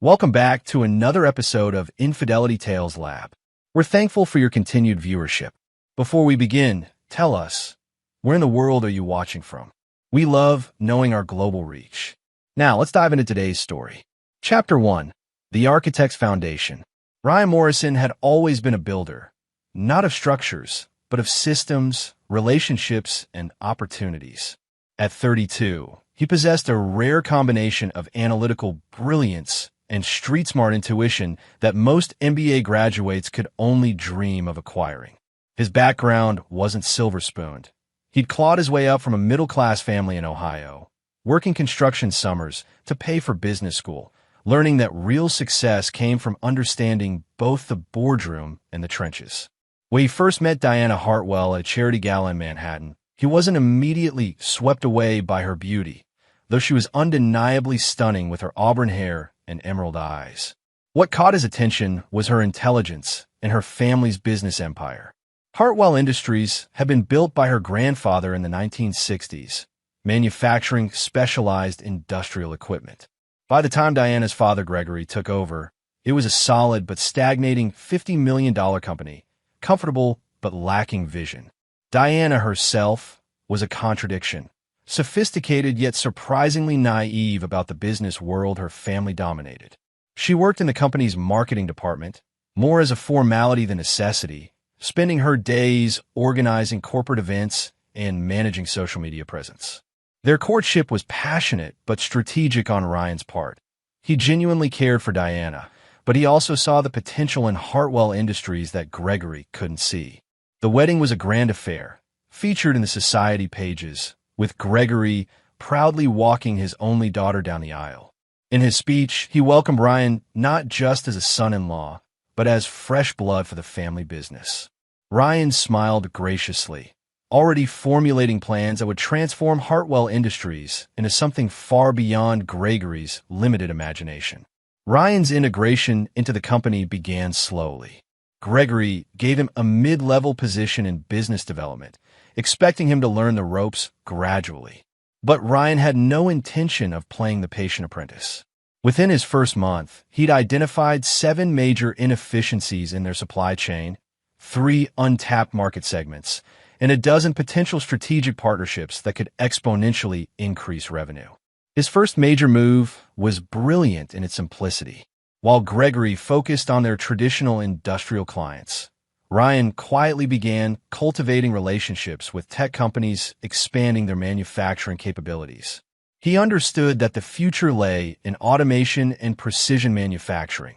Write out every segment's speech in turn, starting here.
Welcome back to another episode of Infidelity Tales Lab. We're thankful for your continued viewership. Before we begin, tell us, where in the world are you watching from? We love knowing our global reach. Now, let's dive into today's story. Chapter 1. The Architect's Foundation. Ryan Morrison had always been a builder, not of structures, but of systems, relationships, and opportunities. At 32, he possessed a rare combination of analytical brilliance and street-smart intuition that most MBA graduates could only dream of acquiring. His background wasn't silver-spooned. He'd clawed his way up from a middle-class family in Ohio, working construction summers to pay for business school, learning that real success came from understanding both the boardroom and the trenches. When he first met Diana Hartwell at a charity gala in Manhattan, he wasn't immediately swept away by her beauty, though she was undeniably stunning with her auburn hair and emerald eyes. What caught his attention was her intelligence and her family's business empire. Hartwell Industries had been built by her grandfather in the 1960s, manufacturing specialized industrial equipment. By the time Diana's father, Gregory, took over, it was a solid but stagnating $50 million company, comfortable but lacking vision. Diana herself was a contradiction. Sophisticated yet surprisingly naive about the business world her family dominated. She worked in the company's marketing department, more as a formality than necessity, spending her days organizing corporate events and managing social media presence. Their courtship was passionate but strategic on Ryan's part. He genuinely cared for Diana, but he also saw the potential in Hartwell Industries that Gregory couldn't see. The wedding was a grand affair, featured in the society pages, with Gregory proudly walking his only daughter down the aisle. In his speech, he welcomed Ryan not just as a son-in-law, but as fresh blood for the family business. Ryan smiled graciously, already formulating plans that would transform Hartwell Industries into something far beyond Gregory's limited imagination. Ryan's integration into the company began slowly. Gregory gave him a mid-level position in business development, expecting him to learn the ropes gradually. But Ryan had no intention of playing the patient apprentice. Within his first month, he'd identified 7 major inefficiencies in their supply chain, 3 untapped market segments, and a dozen potential strategic partnerships that could exponentially increase revenue. His first major move was brilliant in its simplicity. While Gregory focused on their traditional industrial clients, Ryan quietly began cultivating relationships with tech companies expanding their manufacturing capabilities. He understood that the future lay in automation and precision manufacturing,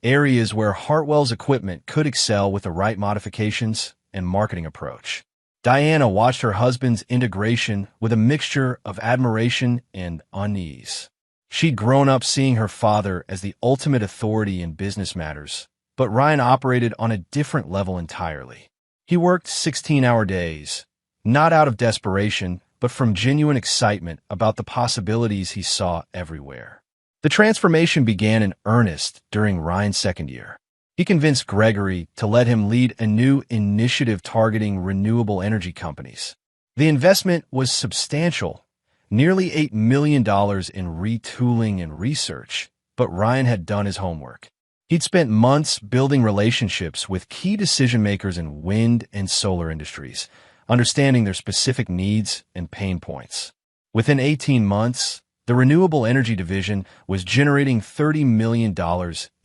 areas where Hartwell's equipment could excel with the right modifications and marketing approach. Diana watched her husband's integration with a mixture of admiration and unease. She'd grown up seeing her father as the ultimate authority in business matters, but Ryan operated on a different level entirely. He worked 16-hour days, not out of desperation, but from genuine excitement about the possibilities he saw everywhere. The transformation began in earnest during Ryan's second year. He convinced Gregory to let him lead a new initiative targeting renewable energy companies. The investment was substantial, nearly $8 million in retooling and research, but Ryan had done his homework. He'd spent months building relationships with key decision-makers in wind and solar industries, understanding their specific needs and pain points. Within 18 months, the renewable energy division was generating $30 million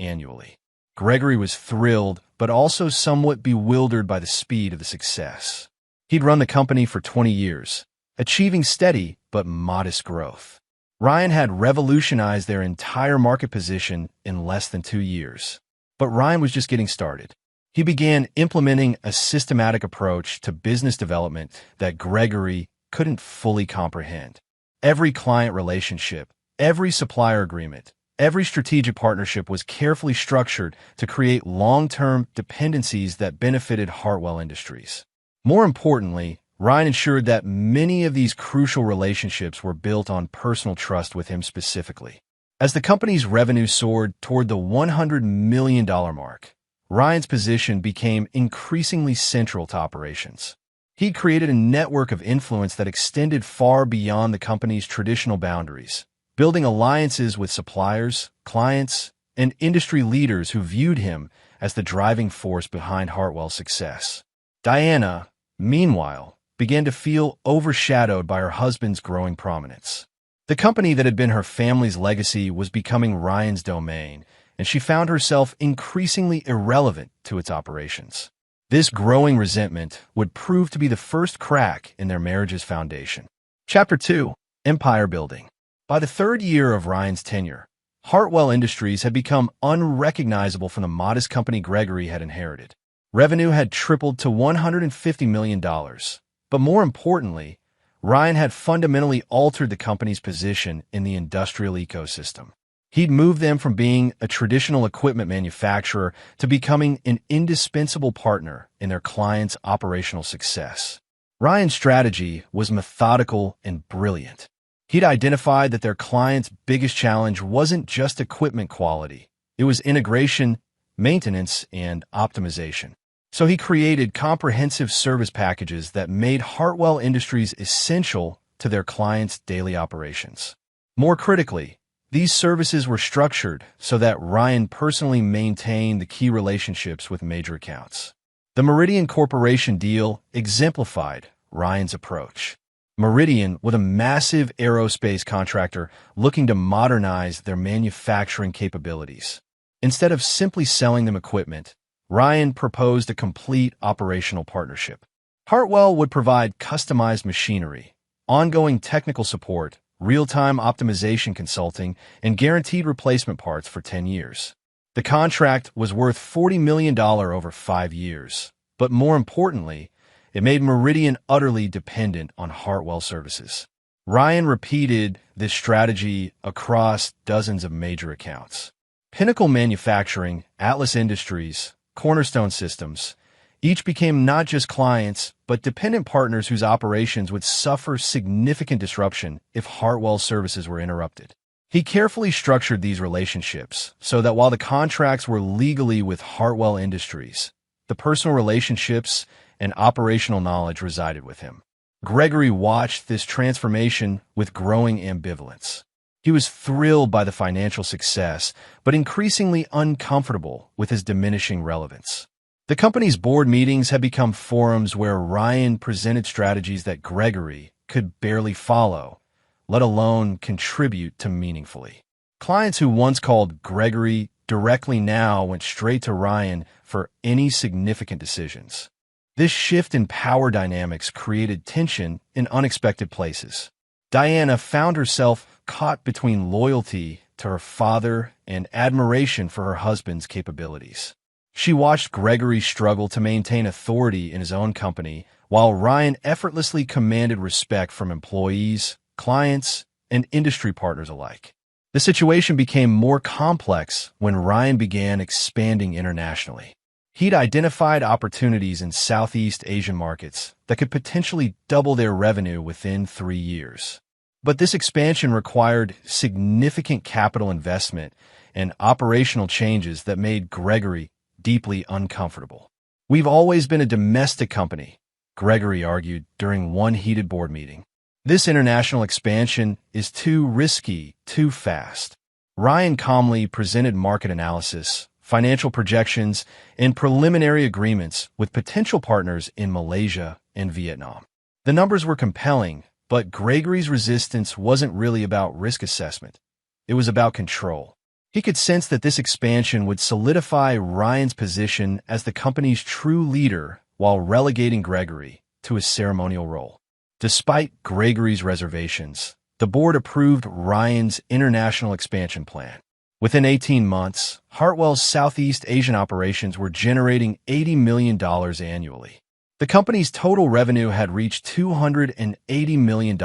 annually. Gregory was thrilled, but also somewhat bewildered by the speed of the success. He'd run the company for 20 years, achieving steady but modest growth. Ryan had revolutionized their entire market position in less than 2 years. But Ryan was just getting started. He began implementing a systematic approach to business development that Gregory couldn't fully comprehend. Every client relationship, every supplier agreement, every strategic partnership was carefully structured to create long-term dependencies that benefited Hartwell Industries. More importantly, Ryan ensured that many of these crucial relationships were built on personal trust with him specifically. As the company's revenue soared toward the $100 million mark, Ryan's position became increasingly central to operations. He created a network of influence that extended far beyond the company's traditional boundaries, building alliances with suppliers, clients, and industry leaders who viewed him as the driving force behind Hartwell's success. Diana, meanwhile, began to feel overshadowed by her husband's growing prominence. The company that had been her family's legacy was becoming Ryan's domain, and she found herself increasingly irrelevant to its operations. This growing resentment would prove to be the first crack in their marriage's foundation. Chapter 2. Empire Building. By the third year of Ryan's tenure, Hartwell Industries had become unrecognizable from the modest company Gregory had inherited. Revenue had tripled to $150 million, but more importantly, Ryan had fundamentally altered the company's position in the industrial ecosystem. He'd moved them from being a traditional equipment manufacturer to becoming an indispensable partner in their clients' operational success. Ryan's strategy was methodical and brilliant. He'd identified that their clients' biggest challenge wasn't just equipment quality. It was integration, maintenance, and optimization. So he created comprehensive service packages that made Hartwell Industries essential to their clients' daily operations. More critically, these services were structured so that Ryan personally maintained the key relationships with major accounts. The Meridian Corporation deal exemplified Ryan's approach. Meridian was a massive aerospace contractor looking to modernize their manufacturing capabilities. Instead of simply selling them equipment, Ryan proposed a complete operational partnership. Hartwell would provide customized machinery, ongoing technical support, real-time optimization consulting, and guaranteed replacement parts for 10 years. The contract was worth $40 million over 5 years, but more importantly, it made Meridian utterly dependent on Hartwell services. Ryan repeated this strategy across dozens of major accounts. Pinnacle Manufacturing, Atlas Industries, Cornerstone Systems, each became not just clients, but dependent partners whose operations would suffer significant disruption if Hartwell's services were interrupted. He carefully structured these relationships so that while the contracts were legally with Hartwell Industries, the personal relationships and operational knowledge resided with him. Gregory watched this transformation with growing ambivalence. He was thrilled by the financial success, but increasingly uncomfortable with his diminishing relevance. The company's board meetings had become forums where Ryan presented strategies that Gregory could barely follow, let alone contribute to meaningfully. Clients who once called Gregory directly now went straight to Ryan for any significant decisions. This shift in power dynamics created tension in unexpected places. Diana found herself caught between loyalty to her father and admiration for her husband's capabilities. She watched Gregory struggle to maintain authority in his own company, while Ryan effortlessly commanded respect from employees, clients, and industry partners alike. The situation became more complex when Ryan began expanding internationally. He'd identified opportunities in Southeast Asian markets that could potentially double their revenue within 3 years. But this expansion required significant capital investment and operational changes that made Gregory deeply uncomfortable. "We've always been a domestic company," Gregory argued during one heated board meeting. "This international expansion is too risky, too fast." Ryan calmly presented market analysis, financial projections, and preliminary agreements with potential partners in Malaysia and Vietnam. The numbers were compelling, but Gregory's resistance wasn't really about risk assessment. It was about control. He could sense that this expansion would solidify Ryan's position as the company's true leader while relegating Gregory to a ceremonial role. Despite Gregory's reservations, the board approved Ryan's international expansion plan. Within 18 months, Hartwell's Southeast Asian operations were generating $80 million annually. The company's total revenue had reached $280 million,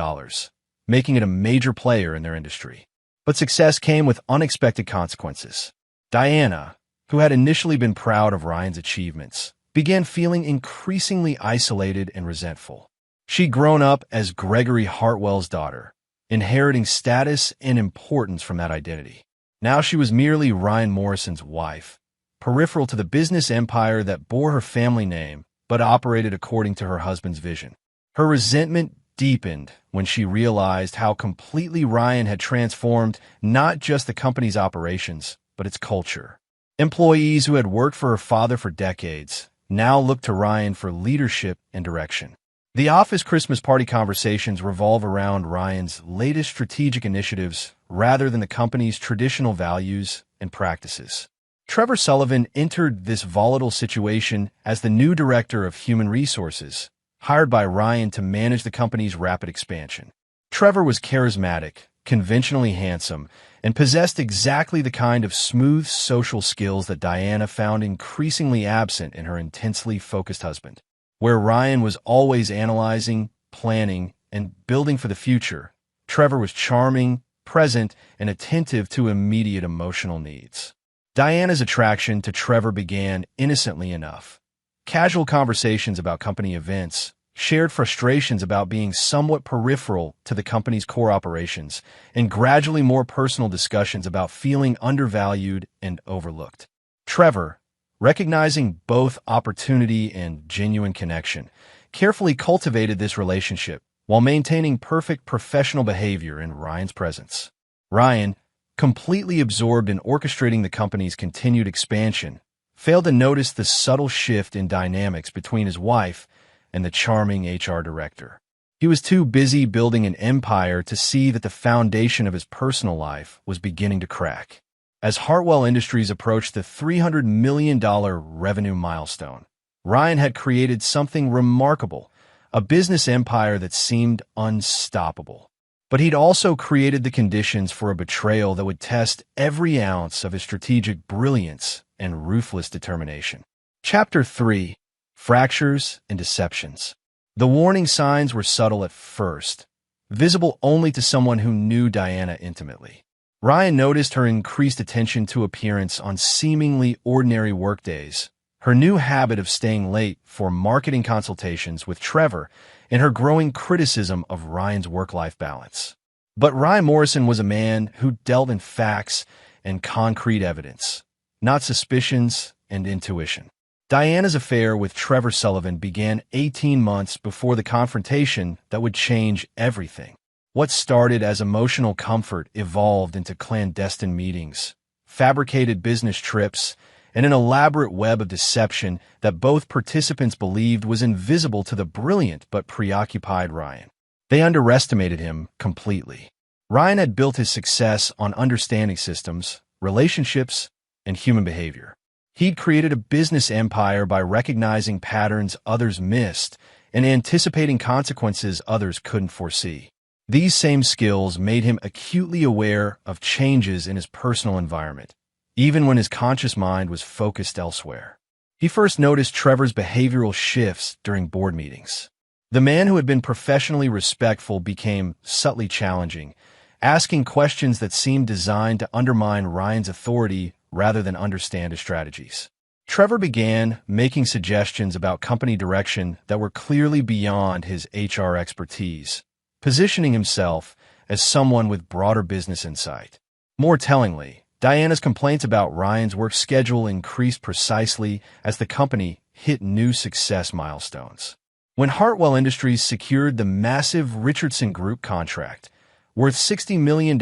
making it a major player in their industry. But success came with unexpected consequences. Diana, who had initially been proud of Ryan's achievements, began feeling increasingly isolated and resentful. She'd grown up as Gregory Hartwell's daughter, inheriting status and importance from that identity. Now she was merely Ryan Morrison's wife, peripheral to the business empire that bore her family name but operated according to her husband's vision. Her resentment deepened when she realized how completely Ryan had transformed not just the company's operations, but its culture. Employees who had worked for her father for decades now looked to Ryan for leadership and direction. The office Christmas party conversations revolve around Ryan's latest strategic initiatives rather than the company's traditional values and practices. Trevor Sullivan entered this volatile situation as the new director of human resources, hired by Ryan to manage the company's rapid expansion. Trevor was charismatic, conventionally handsome, and possessed exactly the kind of smooth social skills that Diana found increasingly absent in her intensely focused husband. Where Ryan was always analyzing, planning, and building for the future, Trevor was charming, present, and attentive to immediate emotional needs. Diana's attraction to Trevor began innocently enough. Casual conversations about company events, shared frustrations about being somewhat peripheral to the company's core operations, and gradually more personal discussions about feeling undervalued and overlooked. Trevor, recognizing both opportunity and genuine connection, carefully cultivated this relationship while maintaining perfect professional behavior in Ryan's presence. Ryan, completely absorbed in orchestrating the company's continued expansion, failed to notice the subtle shift in dynamics between his wife and the charming HR director. He was too busy building an empire to see that the foundation of his personal life was beginning to crack. As Hartwell Industries approached the $300 million revenue milestone, Ryan had created something remarkable, a business empire that seemed unstoppable. But he'd also created the conditions for a betrayal that would test every ounce of his strategic brilliance and ruthless determination. Chapter 3: Fractures and Deceptions. The warning signs were subtle at first, visible only to someone who knew Diana intimately. Ryan noticed her increased attention to appearance on seemingly ordinary workdays, her new habit of staying late for marketing consultations with Trevor, and her growing criticism of Ryan's work-life balance. But Ryan Morrison was a man who dealt in facts and concrete evidence, not suspicions and intuition. Diana's affair with Trevor Sullivan began 18 months before the confrontation that would change everything. What started as emotional comfort evolved into clandestine meetings, fabricated business trips, and an elaborate web of deception that both participants believed was invisible to the brilliant but preoccupied Ryan. They underestimated him completely. Ryan had built his success on understanding systems, relationships, and human behavior. He'd created a business empire by recognizing patterns others missed and anticipating consequences others couldn't foresee. These same skills made him acutely aware of changes in his personal environment, even when his conscious mind was focused elsewhere. He first noticed Trevor's behavioral shifts during board meetings. The man who had been professionally respectful became subtly challenging, asking questions that seemed designed to undermine Ryan's authority rather than understand his strategies. Trevor began making suggestions about company direction that were clearly beyond his HR expertise, positioning himself as someone with broader business insight. More tellingly, Diana's complaints about Ryan's work schedule increased precisely as the company hit new success milestones. When Hartwell Industries secured the massive Richardson Group contract, worth $60 million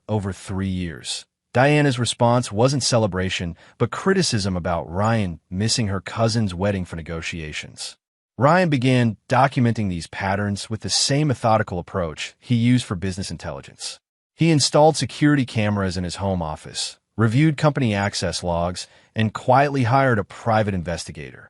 over 3 years, Diana's response wasn't celebration, but criticism about Ryan missing her cousin's wedding for negotiations. Ryan began documenting these patterns with the same methodical approach he used for business intelligence. He installed security cameras in his home office, reviewed company access logs, and quietly hired a private investigator,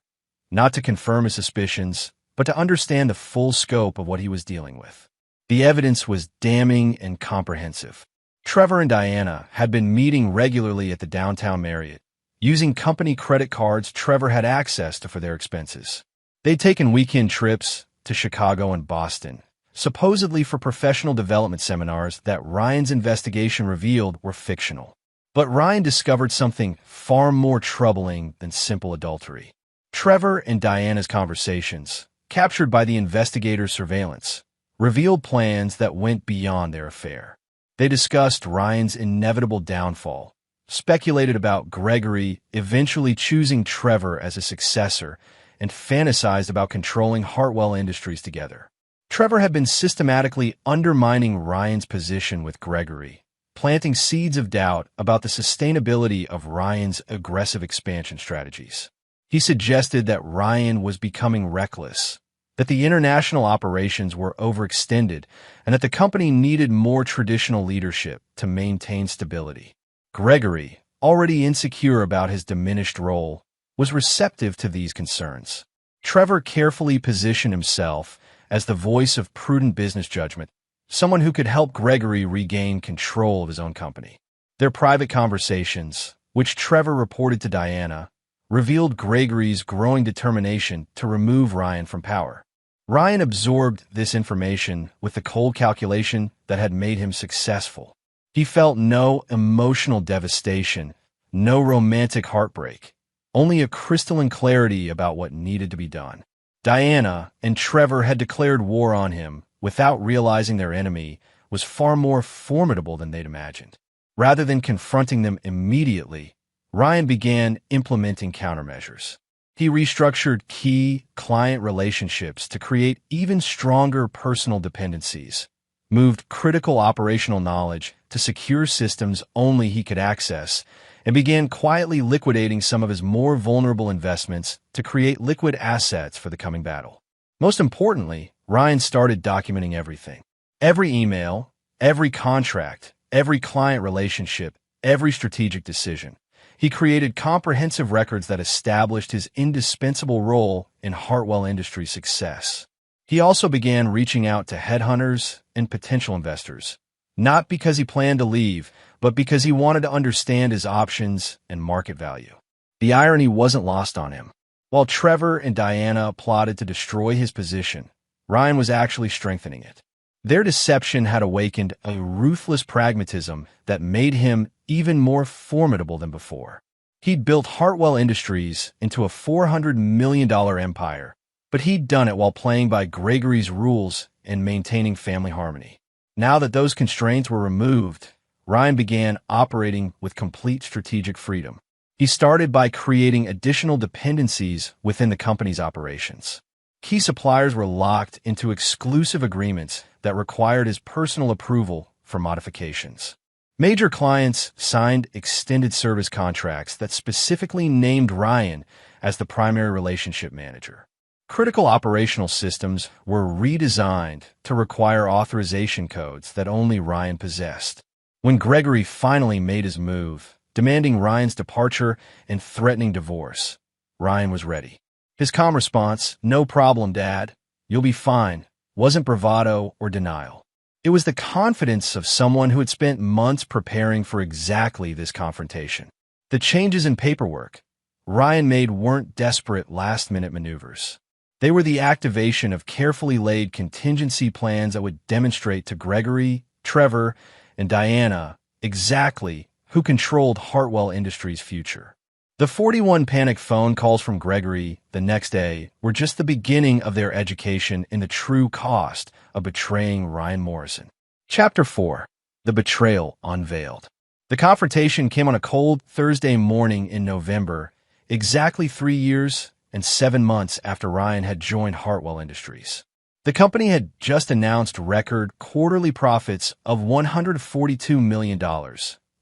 not to confirm his suspicions, but to understand the full scope of what he was dealing with. The evidence was damning and comprehensive. Trevor and Diana had been meeting regularly at the downtown Marriott, using company credit cards Trevor had access to for their expenses. They'd taken weekend trips to Chicago and Boston, supposedly for professional development seminars that Ryan's investigation revealed were fictional. But Ryan discovered something far more troubling than simple adultery. Trevor and Diana's conversations, captured by the investigator's surveillance, revealed plans that went beyond their affair. They discussed Ryan's inevitable downfall, speculated about Gregory eventually choosing Trevor as a successor, and fantasized about controlling Hartwell Industries together. Trevor had been systematically undermining Ryan's position with Gregory, planting seeds of doubt about the sustainability of Ryan's aggressive expansion strategies. He suggested that Ryan was becoming reckless, that the international operations were overextended, and that the company needed more traditional leadership to maintain stability. Gregory, already insecure about his diminished role, was receptive to these concerns. Trevor carefully positioned himself as the voice of prudent business judgment, someone who could help Gregory regain control of his own company. Their private conversations, which Trevor reported to Diana, revealed Gregory's growing determination to remove Ryan from power. Ryan absorbed this information with the cold calculation that had made him successful. He felt no emotional devastation, no romantic heartbreak, only a crystalline clarity about what needed to be done. Diana and Trevor had declared war on him without realizing their enemy was far more formidable than they'd imagined. Rather than confronting them immediately, Ryan began implementing countermeasures. He restructured key client relationships to create even stronger personal dependencies, moved critical operational knowledge to secure systems only he could access, and began quietly liquidating some of his more vulnerable investments to create liquid assets for the coming battle. Most importantly, Ryan started documenting everything. Every email, every contract, every client relationship, every strategic decision. He created comprehensive records that established his indispensable role in Hartwell Industries' success. He also began reaching out to headhunters and potential investors, not because he planned to leave, but because he wanted to understand his options and market value. The irony wasn't lost on him. While Trevor and Diana plotted to destroy his position, Ryan was actually strengthening it. Their deception had awakened a ruthless pragmatism that made him even more formidable than before. He'd built Hartwell Industries into a $400 million empire, but he'd done it while playing by Gregory's rules and maintaining family harmony. Now that those constraints were removed, Ryan began operating with complete strategic freedom. He started by creating additional dependencies within the company's operations. Key suppliers were locked into exclusive agreements that required his personal approval for modifications. Major clients signed extended service contracts that specifically named Ryan as the primary relationship manager. Critical operational systems were redesigned to require authorization codes that only Ryan possessed. When Gregory finally made his move, demanding Ryan's departure and threatening divorce, Ryan was ready. His calm response, "No problem, Dad. You'll be fine," wasn't bravado or denial. It was the confidence of someone who had spent months preparing for exactly this confrontation. The changes in paperwork Ryan made weren't desperate last-minute maneuvers. They were the activation of carefully laid contingency plans that would demonstrate to Gregory, Trevor, and Diana exactly who controlled Hartwell Industries' future. The 41 panic phone calls from Gregory the next day were just the beginning of their education in the true cost of betraying Ryan Morrison. Chapter 4. The Betrayal Unveiled. The confrontation came on a cold Thursday morning in November, exactly 3 years and 7 months after Ryan had joined Hartwell Industries. The company had just announced record quarterly profits of $142 million,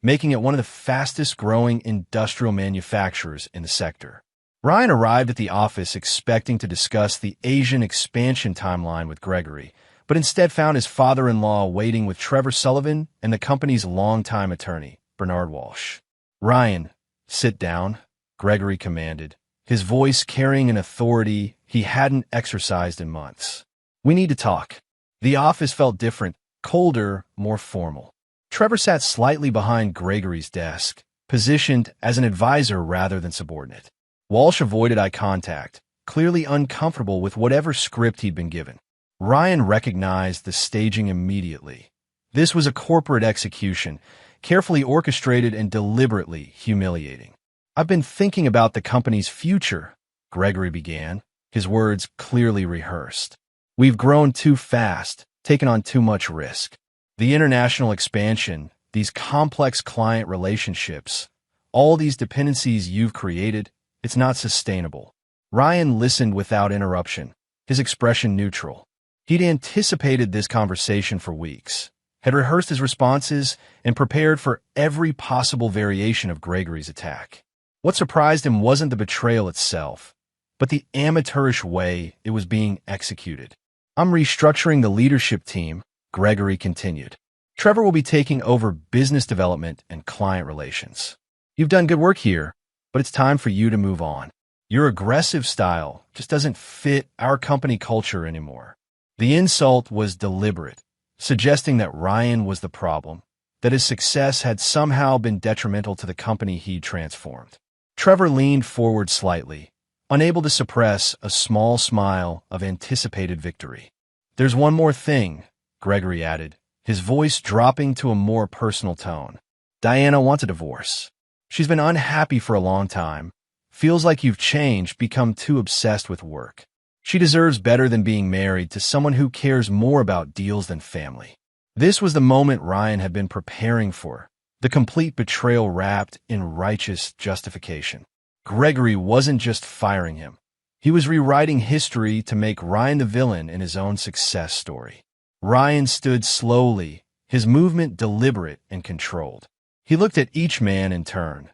making it one of the fastest-growing industrial manufacturers in the sector. Ryan arrived at the office expecting to discuss the Asian expansion timeline with Gregory, but instead found his father-in-law waiting with Trevor Sullivan and the company's longtime attorney, Bernard Walsh. "Ryan, sit down," Gregory commanded, his voice carrying an authority he hadn't exercised in months. "We need to talk." The office felt different, colder, more formal. Trevor sat slightly behind Gregory's desk, positioned as an advisor rather than subordinate. Walsh avoided eye contact, clearly uncomfortable with whatever script he'd been given. Ryan recognized the staging immediately. This was a corporate execution, carefully orchestrated and deliberately humiliating. "I've been thinking about the company's future," Gregory began, his words clearly rehearsed. "We've grown too fast, taken on too much risk. The international expansion, these complex client relationships, all these dependencies you've created, it's not sustainable." Ryan listened without interruption, his expression neutral. He'd anticipated this conversation for weeks, had rehearsed his responses, and prepared for every possible variation of Gregory's attack. What surprised him wasn't the betrayal itself, but the amateurish way it was being executed. "I'm restructuring the leadership team," Gregory continued. "Trevor will be taking over business development and client relations. You've done good work here, but it's time for you to move on. Your aggressive style just doesn't fit our company culture anymore." The insult was deliberate, suggesting that Ryan was the problem, that his success had somehow been detrimental to the company he'd transformed. Trevor leaned forward slightly, unable to suppress a small smile of anticipated victory. "There's one more thing," Gregory added, his voice dropping to a more personal tone. "Diana wants a divorce. She's been unhappy for a long time. Feels like you've changed, become too obsessed with work. She deserves better than being married to someone who cares more about deals than family." This was the moment Ryan had been preparing for, the complete betrayal wrapped in righteous justification. Gregory wasn't just firing him. He was rewriting history to make Ryan the villain in his own success story. Ryan stood slowly, his movement deliberate and controlled. He looked at each man in turn.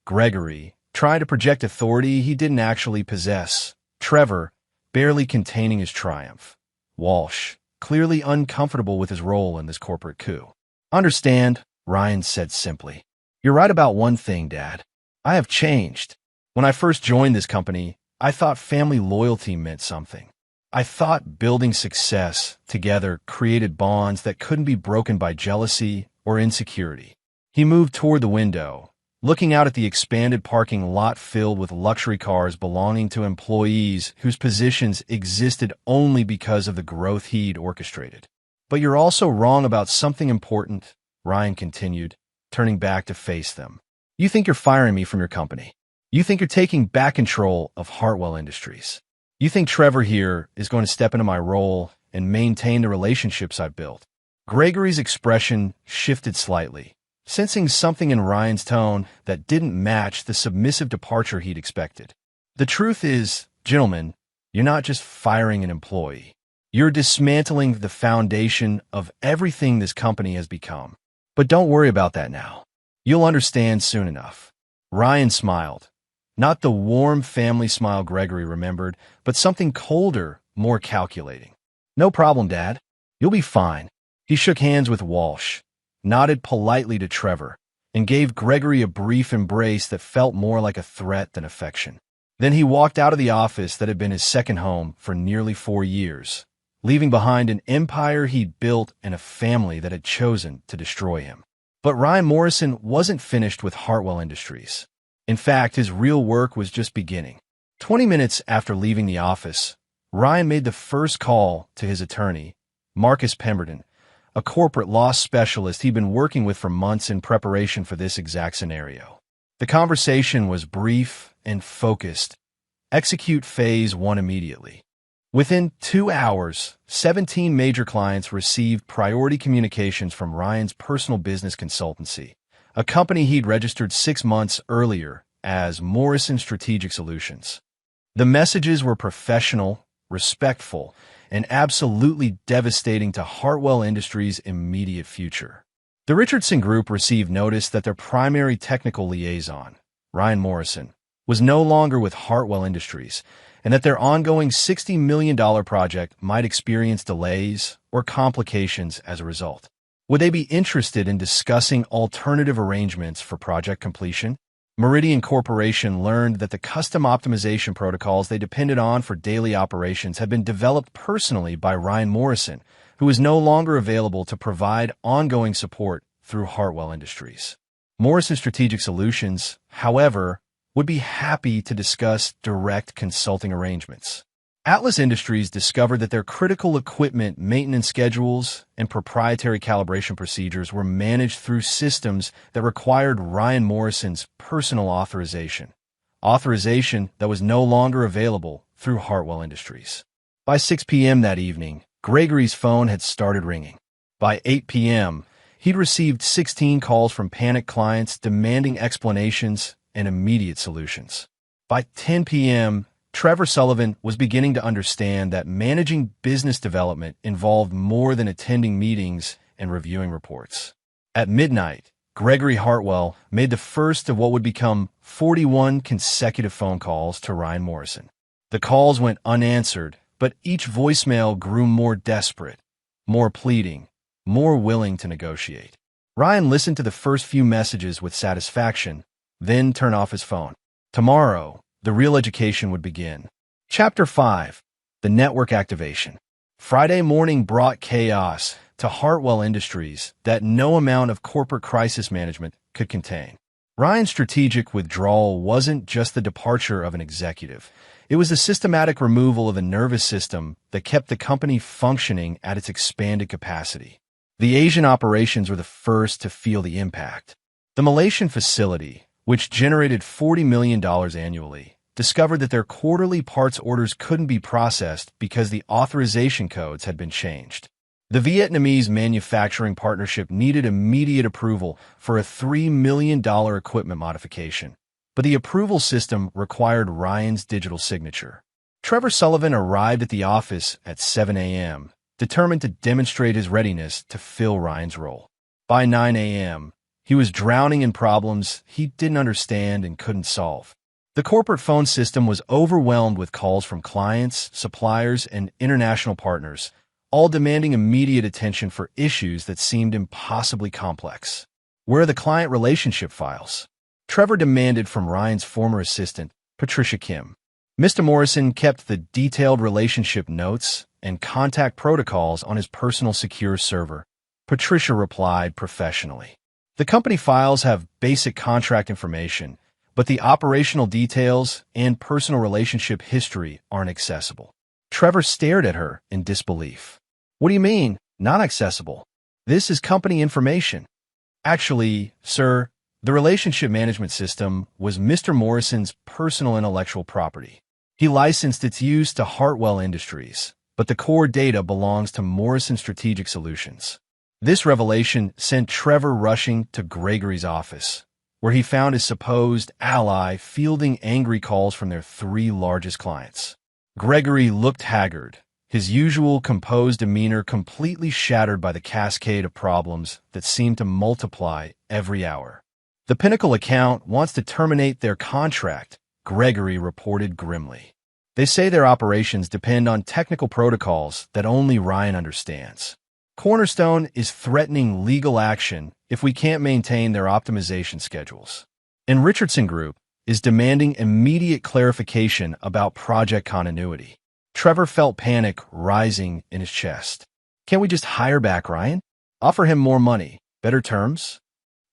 Gregory, trying to project authority he didn't actually possess. Trevor, barely containing his triumph. Walsh, clearly uncomfortable with his role in this corporate coup. "Understand," Ryan said simply. "You're right about one thing, Dad. I have changed. When I first joined this company, I thought family loyalty meant something. I thought building success together created bonds that couldn't be broken by jealousy or insecurity." He moved toward the window, looking out at the expanded parking lot filled with luxury cars belonging to employees whose positions existed only because of the growth he'd orchestrated. "But you're also wrong about something important," Ryan continued, turning back to face them. "You think you're firing me from your company. You think you're taking back control of Hartwell Industries. You think Trevor here is going to step into my role and maintain the relationships I've built." Gregory's expression shifted slightly, sensing something in Ryan's tone that didn't match the submissive departure he'd expected. "The truth is, gentlemen, you're not just firing an employee. You're dismantling the foundation of everything this company has become. But don't worry about that now. You'll understand soon enough." Ryan smiled. Not the warm family smile Gregory remembered, but something colder, more calculating. "No problem, Dad. You'll be fine." He shook hands with Walsh, nodded politely to Trevor, and gave Gregory a brief embrace that felt more like a threat than affection. Then he walked out of the office that had been his second home for nearly 4 years, leaving behind an empire he'd built and a family that had chosen to destroy him. But Ryan Morrison wasn't finished with Hartwell Industries. In fact, his real work was just beginning. 20 minutes after leaving the office, Ryan made the first call to his attorney, Marcus Pemberton, a corporate law specialist he'd been working with for months in preparation for this exact scenario. The conversation was brief and focused. Execute phase 1 immediately. Within 2 hours, 17 major clients received priority communications from Ryan's personal business consultancy, a company he'd registered 6 months earlier as Morrison Strategic Solutions. The messages were professional, respectful, and absolutely devastating to Hartwell Industries' immediate future. The Richardson Group received notice that their primary technical liaison, Ryan Morrison, was no longer with Hartwell Industries, and that their ongoing $60 million project might experience delays or complications as a result. Would they be interested in discussing alternative arrangements for project completion? Meridian Corporation learned that the custom optimization protocols they depended on for daily operations had been developed personally by Ryan Morrison, who was no longer available to provide ongoing support through Hartwell Industries. Morrison Strategic Solutions, however, would be happy to discuss direct consulting arrangements. Atlas Industries discovered that their critical equipment maintenance schedules and proprietary calibration procedures were managed through systems that required Ryan Morrison's personal authorization that was no longer available through Hartwell Industries. By 6 p.m. that evening, Gregory's phone had started ringing. By 8 p.m., he'd received 16 calls from panicked clients demanding explanations and immediate solutions. By 10 p.m., Trevor Sullivan was beginning to understand that managing business development involved more than attending meetings and reviewing reports. At midnight, Gregory Hartwell made the first of what would become 41 consecutive phone calls to Ryan Morrison. The calls went unanswered, but each voicemail grew more desperate, more pleading, more willing to negotiate. Ryan listened to the first few messages with satisfaction, then turned off his phone. Tomorrow, the real education would begin. Chapter 5. The Network Activation. Friday morning brought chaos to Hartwell Industries that no amount of corporate crisis management could contain. Ryan's strategic withdrawal wasn't just the departure of an executive. It was the systematic removal of the nervous system that kept the company functioning at its expanded capacity. The Asian operations were the first to feel the impact. The Malaysian facility, which generated $40 million annually, discovered that their quarterly parts orders couldn't be processed because the authorization codes had been changed. The Vietnamese manufacturing partnership needed immediate approval for a $3 million equipment modification, but the approval system required Ryan's digital signature. Trevor Sullivan arrived at the office at 7 a.m., determined to demonstrate his readiness to fill Ryan's role. By 9 a.m., he was drowning in problems he didn't understand and couldn't solve. The corporate phone system was overwhelmed with calls from clients, suppliers, and international partners, all demanding immediate attention for issues that seemed impossibly complex. Where are the client relationship files? Trevor demanded from Ryan's former assistant, Patricia Kim. Mr. Morrison kept the detailed relationship notes and contact protocols on his personal secure server. Patricia replied professionally. The company files have basic contract information, but the operational details and personal relationship history aren't accessible. Trevor stared at her in disbelief. What do you mean, not accessible? This is company information. Actually, sir, the relationship management system was Mr. Morrison's personal intellectual property. He licensed its use to Hartwell Industries, but the core data belongs to Morrison Strategic Solutions. This revelation sent Trevor rushing to Gregory's office, where he found his supposed ally fielding angry calls from their 3 largest clients. Gregory looked haggard, his usual composed demeanor completely shattered by the cascade of problems that seemed to multiply every hour. The Pinnacle account wants to terminate their contract, Gregory reported grimly. They say their operations depend on technical protocols that only Ryan understands. Cornerstone is threatening legal action if we can't maintain their optimization schedules. And Richardson Group is demanding immediate clarification about project continuity. Trevor felt panic rising in his chest. Can't we just hire back Ryan? Offer him more money, better terms?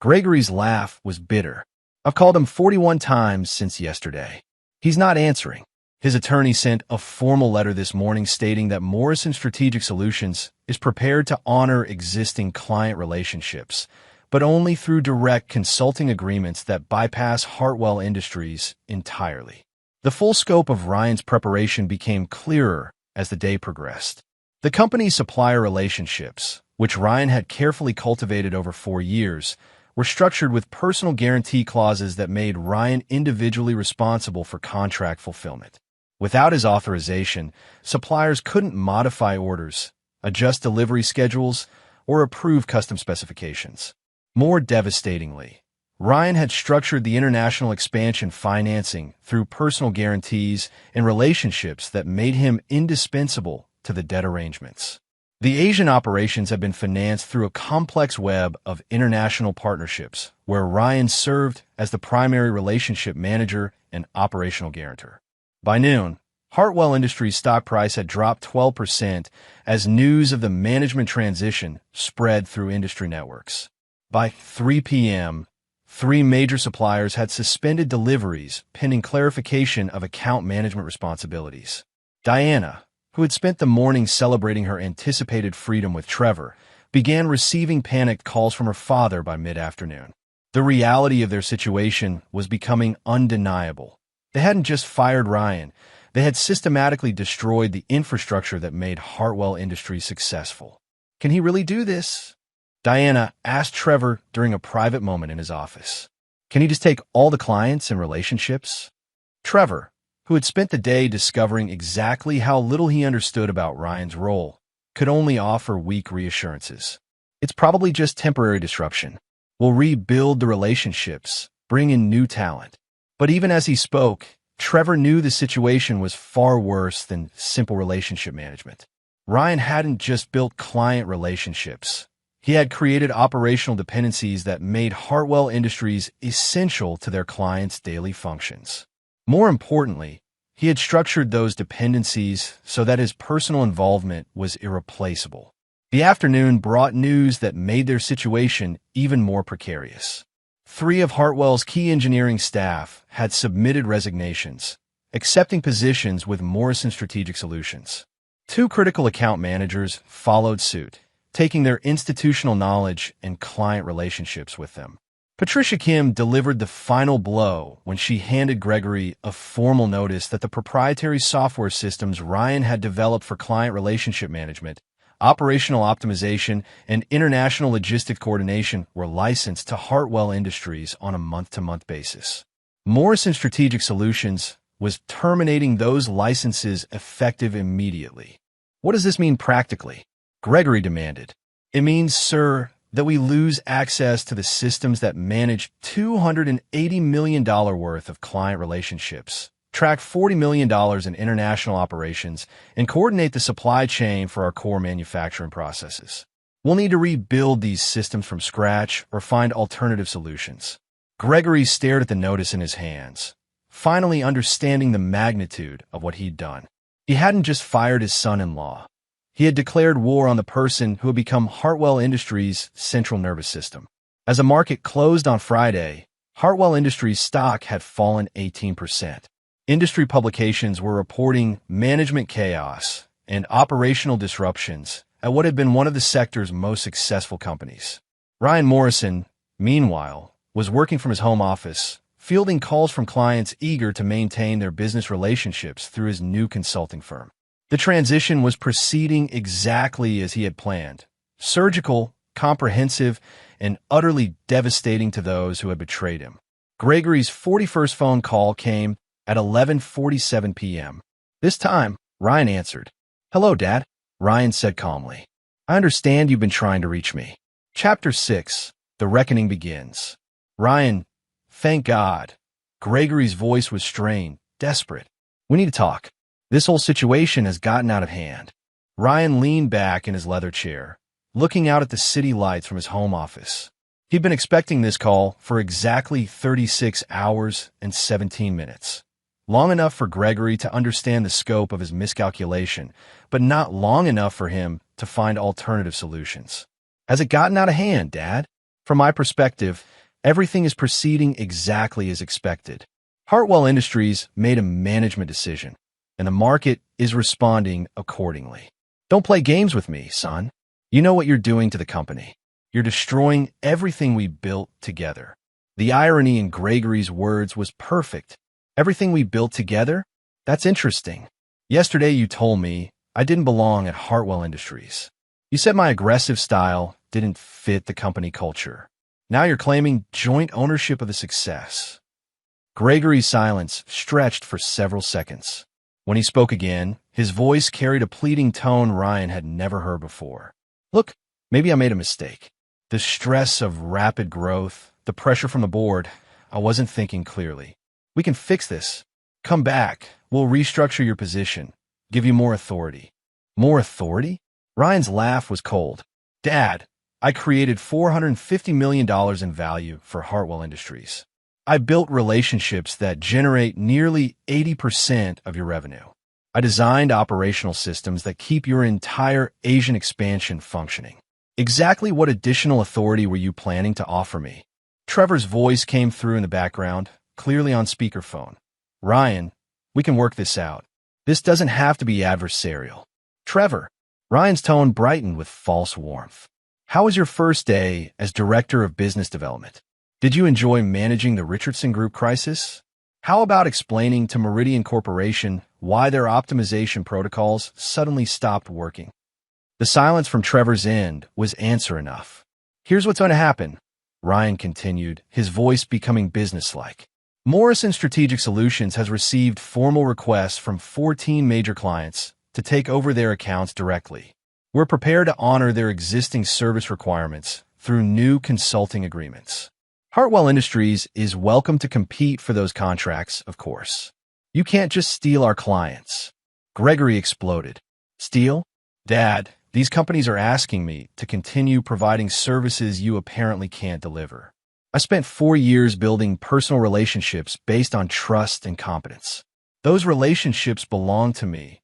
Gregory's laugh was bitter. I've called him 41 times since yesterday. He's not answering. His attorney sent a formal letter this morning stating that Morrison Strategic Solutions is prepared to honor existing client relationships, but only through direct consulting agreements that bypass Hartwell Industries entirely. The full scope of Ryan's preparation became clearer as the day progressed. The company's supplier relationships, which Ryan had carefully cultivated over 4 years, were structured with personal guarantee clauses that made Ryan individually responsible for contract fulfillment. Without his authorization, suppliers couldn't modify orders, adjust delivery schedules, or approve custom specifications. More devastatingly, Ryan had structured the international expansion financing through personal guarantees and relationships that made him indispensable to the debt arrangements. The Asian operations have been financed through a complex web of international partnerships where Ryan served as the primary relationship manager and operational guarantor. By noon, Hartwell Industries' stock price had dropped 12% as news of the management transition spread through industry networks. By 3 p.m., 3 major suppliers had suspended deliveries pending clarification of account management responsibilities. Diana, who had spent the morning celebrating her anticipated freedom with Trevor, began receiving panicked calls from her father by mid-afternoon. The reality of their situation was becoming undeniable. They hadn't just fired Ryan, they had systematically destroyed the infrastructure that made Hartwell Industries successful. Can he really do this? Diana asked Trevor during a private moment in his office. Can he just take all the clients and relationships? Trevor, who had spent the day discovering exactly how little he understood about Ryan's role, could only offer weak reassurances. It's probably just temporary disruption. We'll rebuild the relationships, bring in new talent. But even as he spoke, Trevor knew the situation was far worse than simple relationship management. Ryan hadn't just built client relationships. He had created operational dependencies that made Hartwell Industries essential to their clients' daily functions. More importantly, he had structured those dependencies so that his personal involvement was irreplaceable. The afternoon brought news that made their situation even more precarious. 3 of Hartwell's key engineering staff had submitted resignations, accepting positions with Morrison Strategic Solutions. 2 critical account managers followed suit, taking their institutional knowledge and client relationships with them. Patricia Kim delivered the final blow when she handed Gregory a formal notice that the proprietary software systems Ryan had developed for client relationship management, operational optimization, and international logistic coordination were licensed to Hartwell Industries on a month-to-month basis. Morrison Strategic Solutions was terminating those licenses effective immediately. What does this mean practically? Gregory demanded. It means, sir, that we lose access to the systems that manage $280 million worth of client relationships, track $40 million in international operations, and coordinate the supply chain for our core manufacturing processes. We'll need to rebuild these systems from scratch or find alternative solutions. Gregory stared at the notice in his hands, finally understanding the magnitude of what he'd done. He hadn't just fired his son-in-law. He had declared war on the person who had become Hartwell Industries' central nervous system. As the market closed on Friday, Hartwell Industries' stock had fallen 18%. Industry publications were reporting management chaos and operational disruptions at what had been one of the sector's most successful companies. Ryan Morrison, meanwhile, was working from his home office, fielding calls from clients eager to maintain their business relationships through his new consulting firm. The transition was proceeding exactly as he had planned: surgical, comprehensive, and utterly devastating to those who had betrayed him. Gregory's 41st phone call came at 11:47 p.m. This time, Ryan answered. "Hello, Dad," Ryan said calmly. "I understand you've been trying to reach me." Chapter 6. The Reckoning begins. "Ryan, thank God." Gregory's voice was strained, desperate. "We need to talk. This whole situation has gotten out of hand." Ryan leaned back in his leather chair, looking out at the city lights from his home office. He'd been expecting this call for exactly 36 hours and 17 minutes. Long enough for Gregory to understand the scope of his miscalculation, but not long enough for him to find alternative solutions. "Has it gotten out of hand, Dad?" "From my perspective, everything is proceeding exactly as expected. Hartwell Industries made a management decision, and the market is responding accordingly. Don't play games with me, son. You know what you're doing to the company. You're destroying everything we built together." The irony in Gregory's words was perfect. Everything we built together? That's interesting. Yesterday you told me I didn't belong at Hartwell Industries. You said my aggressive style didn't fit the company culture. Now you're claiming joint ownership of the success. Gregory's silence stretched for several seconds. When he spoke again, his voice carried a pleading tone Ryan had never heard before. "Look, maybe I made a mistake. The stress of rapid growth, the pressure from the board, I wasn't thinking clearly. We can fix this. Come back. We'll restructure your position, give you more authority." "More authority?" Ryan's laugh was cold. "Dad, I created $450 million in value for Hartwell Industries. I built relationships that generate nearly 80% of your revenue. I designed operational systems that keep your entire Asian expansion functioning. Exactly what additional authority were you planning to offer me?" Trevor's voice came through in the background, clearly on speakerphone. "Ryan, we can work this out. This doesn't have to be adversarial." "Trevor." Ryan's tone brightened with false warmth. "How was your first day as Director of Business Development? Did you enjoy managing the Richardson Group crisis? How about explaining to Meridian Corporation why their optimization protocols suddenly stopped working?" The silence from Trevor's end was answer enough. "Here's what's going to happen," Ryan continued, his voice becoming businesslike. "Morrison Strategic Solutions has received formal requests from 14 major clients to take over their accounts directly. We're prepared to honor their existing service requirements through new consulting agreements. Hartwell Industries is welcome to compete for those contracts, of course. You can't just steal our clients. Gregory exploded. Steal? Dad, these companies are asking me to continue providing services you apparently can't deliver. I spent 4 years building personal relationships based on trust and competence. Those relationships belong to me,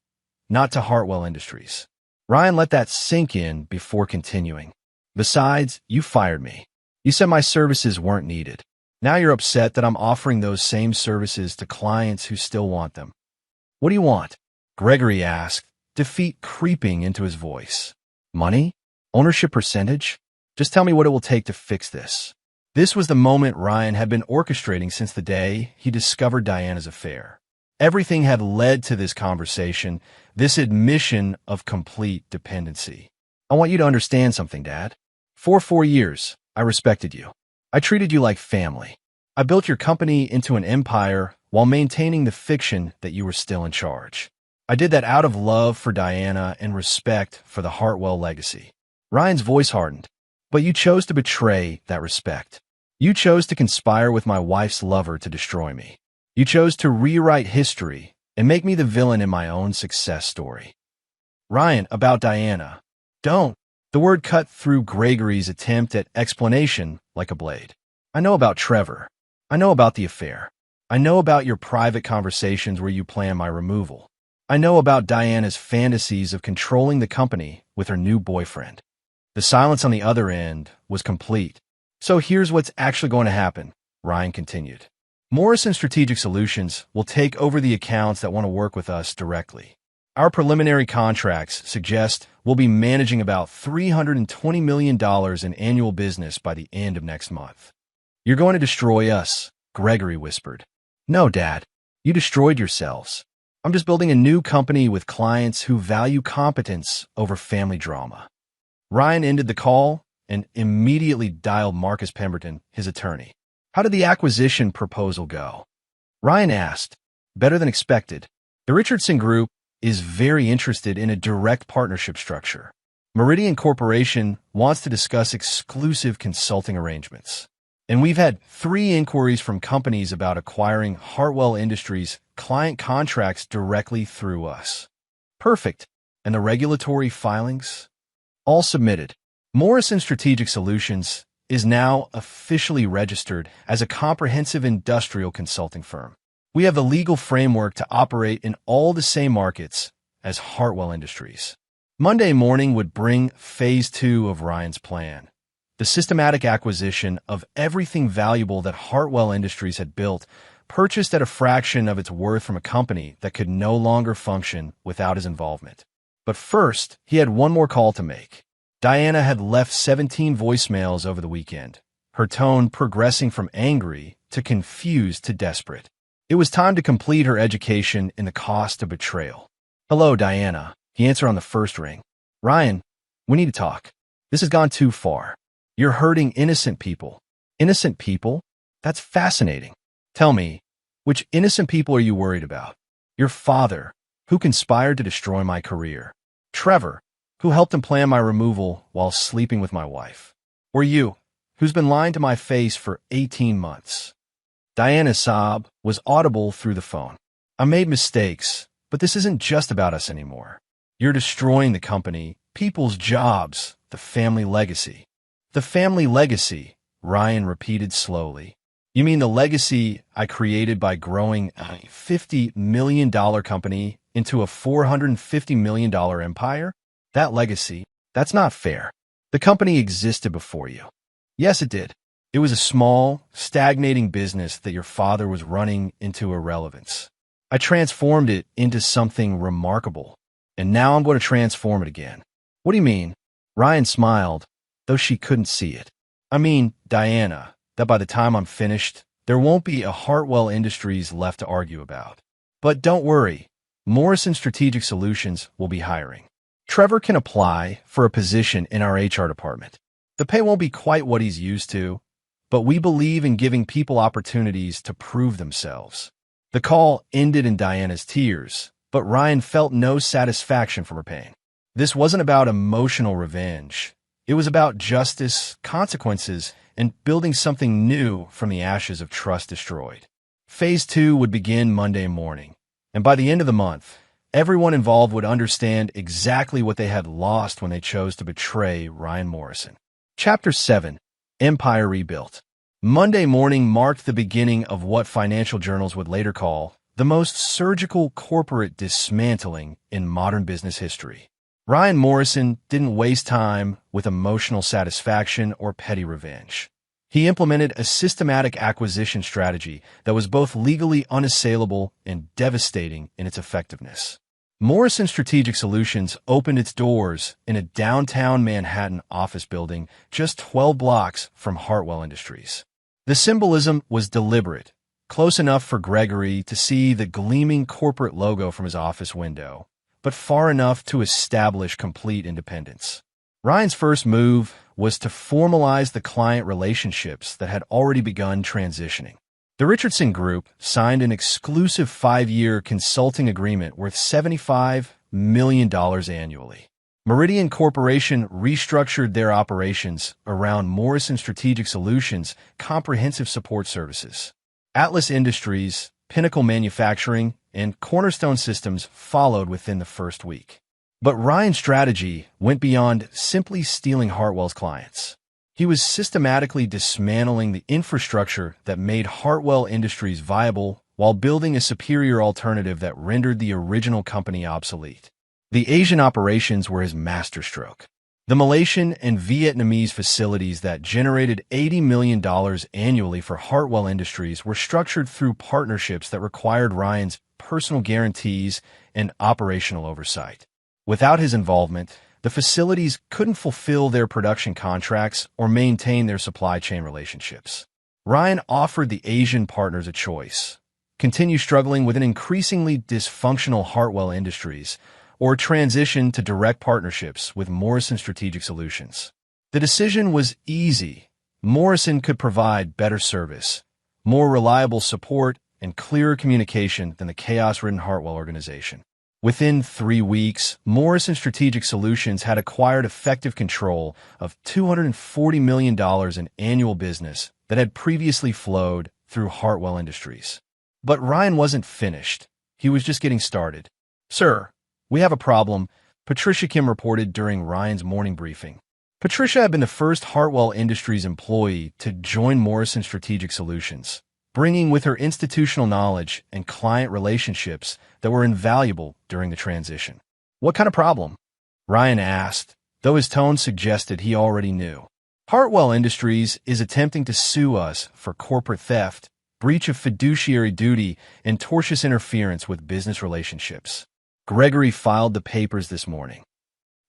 not to Hartwell Industries. Ryan let that sink in before continuing. Besides, you fired me. You said my services weren't needed. Now you're upset that I'm offering those same services to clients who still want them. What do you want? Gregory asked, defeat creeping into his voice. Money? Ownership percentage? Just tell me what it will take to fix this. This was the moment Ryan had been orchestrating since the day he discovered Diana's affair. Everything had led to this conversation, this admission of complete dependency. I want you to understand something, Dad. For 4 years, I respected you. I treated you like family. I built your company into an empire while maintaining the fiction that you were still in charge. I did that out of love for Diana and respect for the Hartwell legacy. Ryan's voice hardened. But you chose to betray that respect. You chose to conspire with my wife's lover to destroy me. You chose to rewrite history and make me the villain in my own success story. Ryan, about Diana. Don't. The word cut through Gregory's attempt at explanation like a blade. I know about Trevor. I know about the affair. I know about your private conversations where you plan my removal. I know about Diana's fantasies of controlling the company with her new boyfriend. The silence on the other end was complete. So here's what's actually going to happen, Ryan continued. Morrison Strategic Solutions will take over the accounts that want to work with us directly. Our preliminary contracts suggest we'll be managing about $320 million in annual business by the end of next month. You're going to destroy us, Gregory whispered. No, Dad. You destroyed yourselves. I'm just building a new company with clients who value competence over family drama. Ryan ended the call and immediately dialed Marcus Pemberton, his attorney. How did the acquisition proposal go? Ryan asked. Better than expected. The Richardson Group is very interested in a direct partnership structure. Meridian Corporation wants to discuss exclusive consulting arrangements. And we've had 3 inquiries from companies about acquiring Hartwell Industries client contracts directly through us. Perfect. And the regulatory filings? All submitted. Morrison Strategic Solutions is now officially registered as a comprehensive industrial consulting firm. We have the legal framework to operate in all the same markets as Hartwell Industries. Monday morning would bring phase 2 of Ryan's plan, the systematic acquisition of everything valuable that Hartwell Industries had built, purchased at a fraction of its worth from a company that could no longer function without his involvement. But first, he had one more call to make. Diana had left 17 voicemails over the weekend, her tone progressing from angry to confused to desperate. It was time to complete her education in the cost of betrayal. Hello, Diana. He answered on the first ring. Ryan, we need to talk. This has gone too far. You're hurting innocent people. Innocent people? That's fascinating. Tell me, which innocent people are you worried about? Your father, who conspired to destroy my career. Trevor, who helped him plan my removal while sleeping with my wife. Or you, who's been lying to my face for 18 months. Diana's sob was audible through the phone. I made mistakes, but this isn't just about us anymore. You're destroying the company, people's jobs, the family legacy. The family legacy, Ryan repeated slowly. You mean the legacy I created by growing a $50 million company into a $450 million empire? That legacy, that's not fair. The company existed before you. Yes, it did. It was a small, stagnating business that your father was running into irrelevance. I transformed it into something remarkable, and now I'm going to transform it again. What do you mean? Ryan smiled, though she couldn't see it. I mean, Diana, that by the time I'm finished, there won't be a Hartwell Industries left to argue about. But don't worry, Morrison Strategic Solutions will be hiring. Trevor can apply for a position in our HR department. The pay won't be quite what he's used to, but we believe in giving people opportunities to prove themselves. The call ended in Diana's tears, but Ryan felt no satisfaction from her pain. This wasn't about emotional revenge. It was about justice, consequences, and building something new from the ashes of trust destroyed. Phase 2 would begin Monday morning, and by the end of the month, everyone involved would understand exactly what they had lost when they chose to betray Ryan Morrison. Chapter 7: Empire Rebuilt. Monday morning marked the beginning of what financial journals would later call the most surgical corporate dismantling in modern business history. Ryan Morrison didn't waste time with emotional satisfaction or petty revenge. He implemented a systematic acquisition strategy that was both legally unassailable and devastating in its effectiveness. Morrison Strategic Solutions opened its doors in a downtown Manhattan office building just 12 blocks from Hartwell Industries. The symbolism was deliberate, close enough for Gregory to see the gleaming corporate logo from his office window, but far enough to establish complete independence. Ryan's first move was to formalize the client relationships that had already begun transitioning. The Richardson Group signed an exclusive 5-year consulting agreement worth $75 million annually. Meridian Corporation restructured their operations around Morrison Strategic Solutions' comprehensive support services. Atlas Industries, Pinnacle Manufacturing, and Cornerstone Systems followed within the first week. But Ryan's strategy went beyond simply stealing Hartwell's clients. He was systematically dismantling the infrastructure that made Hartwell Industries viable while building a superior alternative that rendered the original company obsolete. The Asian operations were his masterstroke. The Malaysian and Vietnamese facilities that generated $80 million annually for Hartwell Industries were structured through partnerships that required Ryan's personal guarantees and operational oversight. Without his involvement, the facilities couldn't fulfill their production contracts or maintain their supply chain relationships. Ryan offered the Asian partners a choice: continue struggling with an increasingly dysfunctional Hartwell Industries, or transition to direct partnerships with Morrison Strategic Solutions. The decision was easy. Morrison could provide better service, more reliable support, and clearer communication than the chaos-ridden Hartwell organization. Within 3 weeks, Morrison Strategic Solutions had acquired effective control of $240 million in annual business that had previously flowed through Hartwell Industries. But Ryan wasn't finished. He was just getting started. "Sir, we have a problem," Patricia Kim reported during Ryan's morning briefing. Patricia had been the first Hartwell Industries employee to join Morrison Strategic Solutions, bringing with her institutional knowledge and client relationships that were invaluable during the transition. "What kind of problem?" Ryan asked, though his tone suggested he already knew. "Hartwell Industries is attempting to sue us for corporate theft, breach of fiduciary duty, and tortious interference with business relationships. Gregory filed the papers this morning."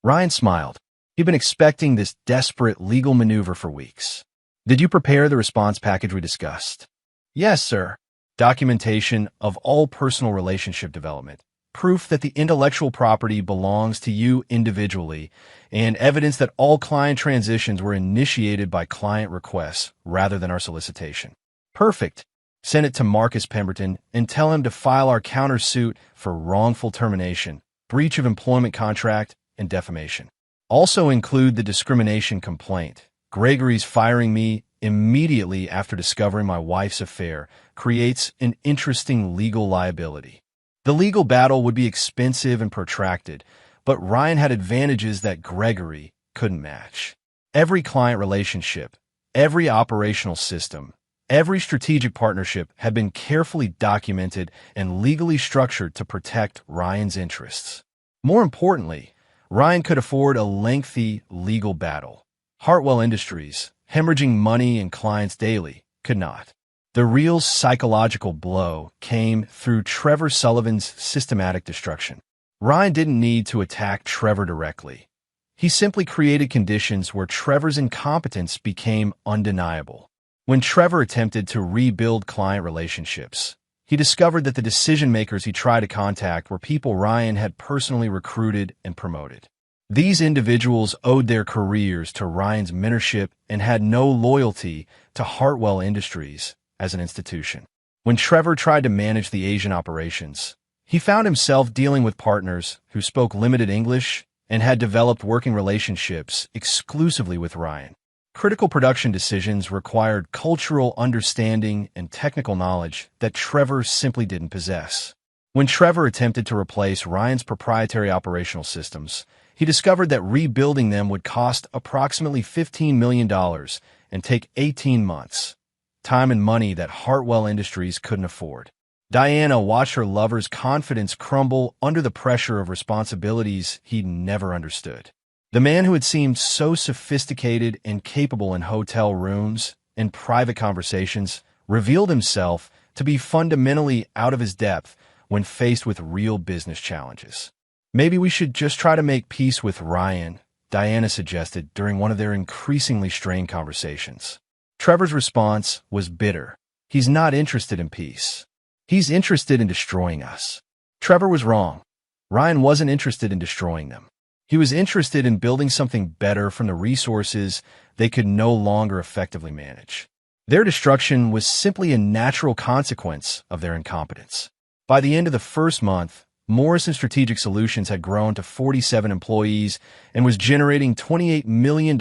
Ryan smiled. He'd been expecting this desperate legal maneuver for weeks. "Did you prepare the response package we discussed?" "Yes, sir. Documentation of all personal relationship development, proof that the intellectual property belongs to you individually, and evidence that all client transitions were initiated by client requests rather than our solicitation." "Perfect. Send it to Marcus Pemberton and tell him to file our countersuit for wrongful termination, breach of employment contract, and defamation. Also include the discrimination complaint. Gregory's firing me immediately after discovering my wife's affair creates an interesting legal liability." The legal battle would be expensive and protracted, but Ryan had advantages that Gregory couldn't match. Every client relationship, every operational system, every strategic partnership had been carefully documented and legally structured to protect Ryan's interests. More importantly, Ryan could afford a lengthy legal battle. Hartwell Industries, hemorrhaging money and clients daily, could not. The real psychological blow came through Trevor Sullivan's systematic destruction. Ryan didn't need to attack Trevor directly. He simply created conditions where Trevor's incompetence became undeniable. When Trevor attempted to rebuild client relationships, he discovered that the decision-makers he tried to contact were people Ryan had personally recruited and promoted. These individuals owed their careers to Ryan's mentorship and had no loyalty to Hartwell Industries as an institution. When Trevor tried to manage the Asian operations, he found himself dealing with partners who spoke limited English and had developed working relationships exclusively with Ryan. Critical production decisions required cultural understanding and technical knowledge that Trevor simply didn't possess. When Trevor attempted to replace Ryan's proprietary operational systems, he discovered that rebuilding them would cost approximately $15 million and take 18 months, time and money that Hartwell Industries couldn't afford. Diana watched her lover's confidence crumble under the pressure of responsibilities he'd never understood. The man who had seemed so sophisticated and capable in hotel rooms and private conversations revealed himself to be fundamentally out of his depth when faced with real business challenges. "Maybe we should just try to make peace with Ryan," Diana suggested during one of their increasingly strained conversations. Trevor's response was bitter. "He's not interested in peace. He's interested in destroying us." Trevor was wrong. Ryan wasn't interested in destroying them. He was interested in building something better from the resources they could no longer effectively manage. Their destruction was simply a natural consequence of their incompetence. By the end of the first month, Morrison Strategic Solutions had grown to 47 employees and was generating $28 million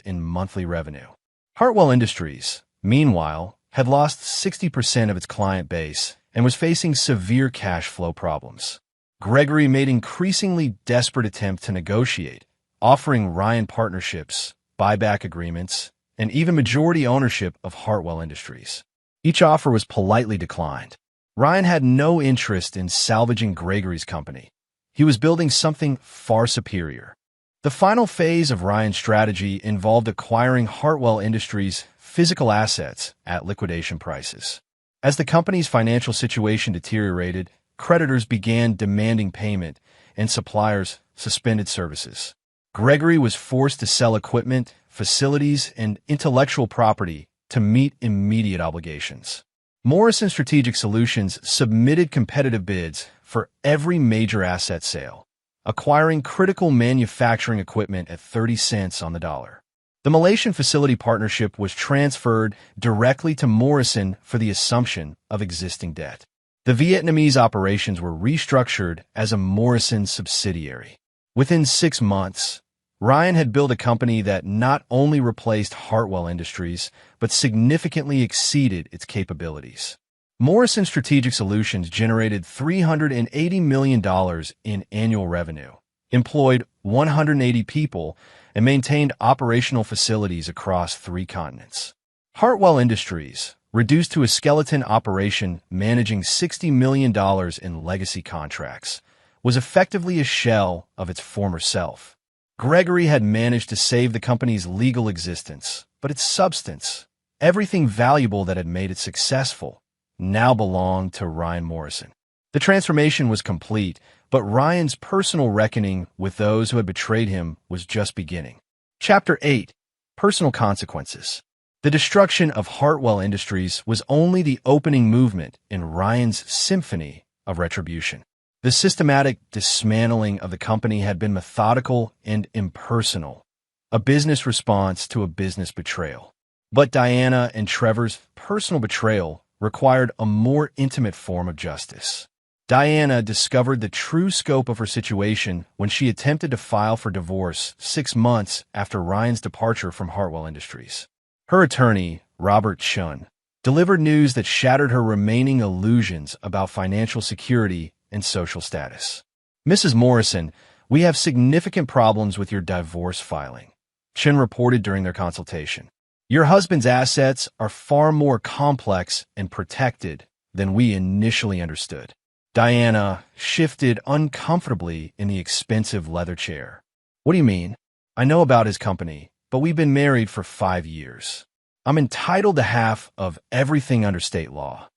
in monthly revenue. Hartwell Industries, meanwhile, had lost 60% of its client base and was facing severe cash flow problems. Gregory made increasingly desperate attempts to negotiate, offering Ryan partnerships, buyback agreements, and even majority ownership of Hartwell Industries. Each offer was politely declined. Ryan had no interest in salvaging Gregory's company. He was building something far superior. The final phase of Ryan's strategy involved acquiring Hartwell Industries' physical assets at liquidation prices. As the company's financial situation deteriorated, creditors began demanding payment, and suppliers suspended services. Gregory was forced to sell equipment, facilities, and intellectual property to meet immediate obligations. Morrison Strategic Solutions submitted competitive bids for every major asset sale, acquiring critical manufacturing equipment at 30 cents on the dollar. The Malaysian facility partnership was transferred directly to Morrison for the assumption of existing debt. The Vietnamese operations were restructured as a Morrison subsidiary. Within 6 months, Ryan had built a company that not only replaced Hartwell Industries, but significantly exceeded its capabilities. Morrison Strategic Solutions generated $380 million in annual revenue, employed 180 people, and maintained operational facilities across 3 continents. Hartwell Industries, reduced to a skeleton operation managing $60 million in legacy contracts, was effectively a shell of its former self. Gregory had managed to save the company's legal existence, but its substance, everything valuable that had made it successful, now belonged to Ryan Morrison. The transformation was complete, but Ryan's personal reckoning with those who had betrayed him was just beginning. Chapter 8: Personal Consequences. The destruction of Hartwell Industries was only the opening movement in Ryan's symphony of retribution. The systematic dismantling of the company had been methodical and impersonal, a business response to a business betrayal. But Diana and Trevor's personal betrayal required a more intimate form of justice. Diana discovered the true scope of her situation when she attempted to file for divorce 6 months after Ryan's departure from Hartwell Industries. Her attorney, Robert Chun, delivered news that shattered her remaining illusions about financial security and social status. "Mrs. Morrison, we have significant problems with your divorce filing," Chun reported during their consultation. "Your husband's assets are far more complex and protected than we initially understood." Diana shifted uncomfortably in the expensive leather chair. "What do you mean? I know about his company, but we've been married for 5 years. I'm entitled to half of everything under state law."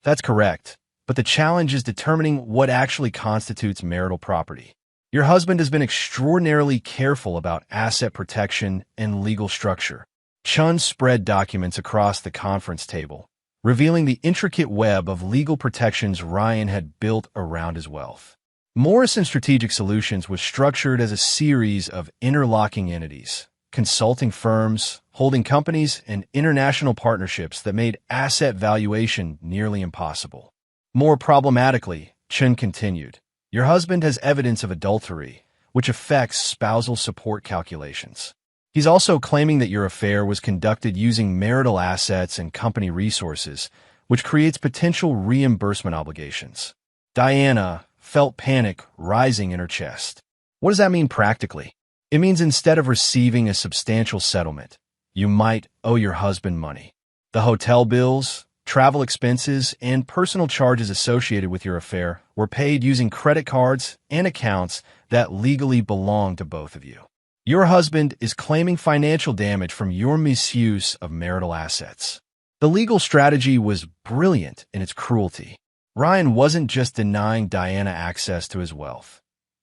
"That's correct, but the challenge is determining what actually constitutes marital property. Your husband has been extraordinarily careful about asset protection and legal structure." Chun spread documents across the conference table, revealing the intricate web of legal protections Ryan had built around his wealth. Morrison Strategic Solutions was structured as a series of interlocking entities, consulting firms, holding companies, and international partnerships that made asset valuation nearly impossible. More problematically, Chun continued, "Your husband has evidence of adultery, which affects spousal support calculations. He's also claiming that your affair was conducted using marital assets and company resources, which creates potential reimbursement obligations. Diana felt panic rising in her chest. What does that mean practically? It means instead of receiving a substantial settlement, you might owe your husband money. The hotel bills, travel expenses, and personal charges associated with your affair were paid using credit cards and accounts that legally belong to both of you. Your husband is claiming financial damage from your misuse of marital assets. The legal strategy was brilliant in its cruelty. Ryan wasn't just denying Diana access to his wealth.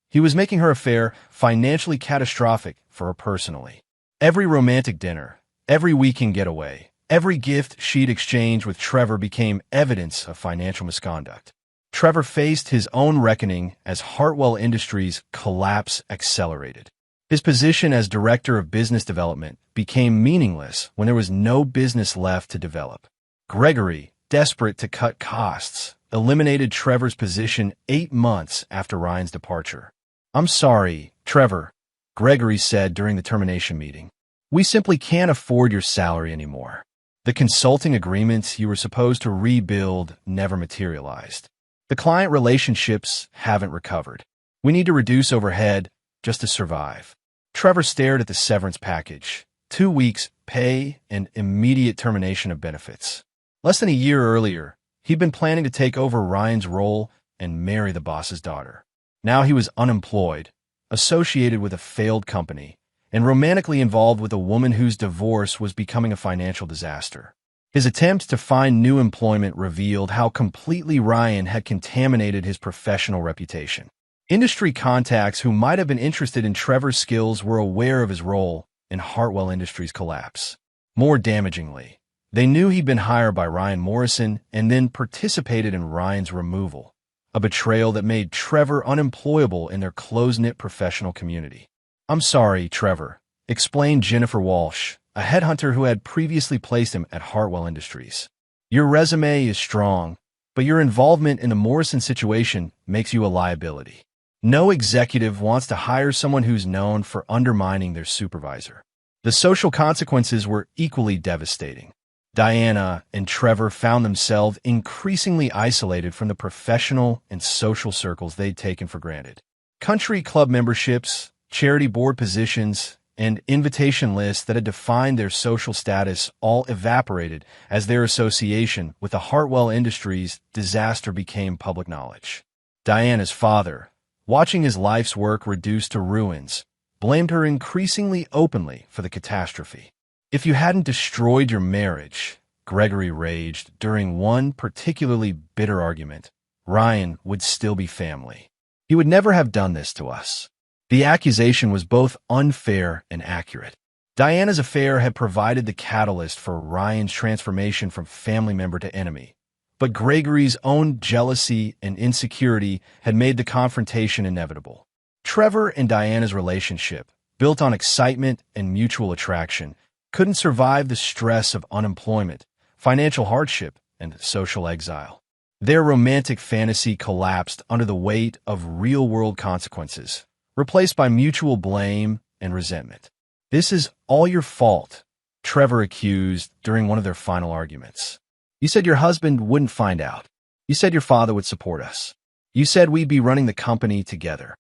He was making her affair financially catastrophic for her personally. Every romantic dinner, every weekend getaway, every gift she'd exchanged with Trevor became evidence of financial misconduct. Trevor faced his own reckoning as Hartwell Industries' collapse accelerated. His position as director of business development became meaningless when there was no business left to develop. Gregory, desperate to cut costs, eliminated Trevor's position 8 months after Ryan's departure. "I'm sorry, Trevor," Gregory said during the termination meeting. "We simply can't afford your salary anymore. The consulting agreements you were supposed to rebuild never materialized. The client relationships haven't recovered. We need to reduce overhead just to survive." Trevor stared at the severance package: 2 weeks' pay and immediate termination of benefits. Less than a year earlier, he'd been planning to take over Ryan's role and marry the boss's daughter. Now he was unemployed, associated with a failed company, and romantically involved with a woman whose divorce was becoming a financial disaster. His attempts to find new employment revealed how completely Ryan had contaminated his professional reputation. Industry contacts who might have been interested in Trevor's skills were aware of his role in Hartwell Industries' collapse. More damagingly, they knew he'd been hired by Ryan Morrison and then participated in Ryan's removal, a betrayal that made Trevor unemployable in their close-knit professional community. "I'm sorry, Trevor," explained Jennifer Walsh, a headhunter who had previously placed him at Hartwell Industries. "Your resume is strong, but your involvement in the Morrison situation makes you a liability. No executive wants to hire someone who's known for undermining their supervisor." The social consequences were equally devastating. Diana and Trevor found themselves increasingly isolated from the professional and social circles they'd taken for granted. Country club memberships, charity board positions, and invitation lists that had defined their social status all evaporated as their association with the Hartwell Industries disaster became public knowledge. Diana's father, watching his life's work reduced to ruins, blamed her increasingly openly for the catastrophe. "If you hadn't destroyed your marriage," Gregory raged during one particularly bitter argument, "Ryan would still be family. He would never have done this to us." The accusation was both unfair and accurate. Diana's affair had provided the catalyst for Ryan's transformation from family member to enemy, but Gregory's own jealousy and insecurity had made the confrontation inevitable. Trevor and Diana's relationship, built on excitement and mutual attraction, couldn't survive the stress of unemployment, financial hardship, and social exile. Their romantic fantasy collapsed under the weight of real-world consequences, replaced by mutual blame and resentment. "This is all your fault," Trevor accused during one of their final arguments. "You said your husband wouldn't find out. You said your father would support us. You said we'd be running the company together."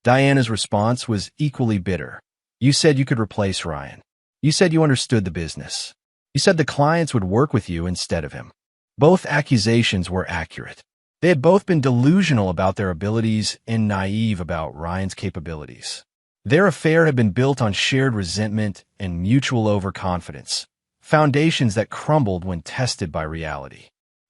Diana's response was equally bitter. "You said you could replace Ryan. You said you understood the business. You said the clients would work with you instead of him." Both accusations were accurate. They had both been delusional about their abilities and naive about Ryan's capabilities. Their affair had been built on shared resentment and mutual overconfidence, foundations that crumbled when tested by reality.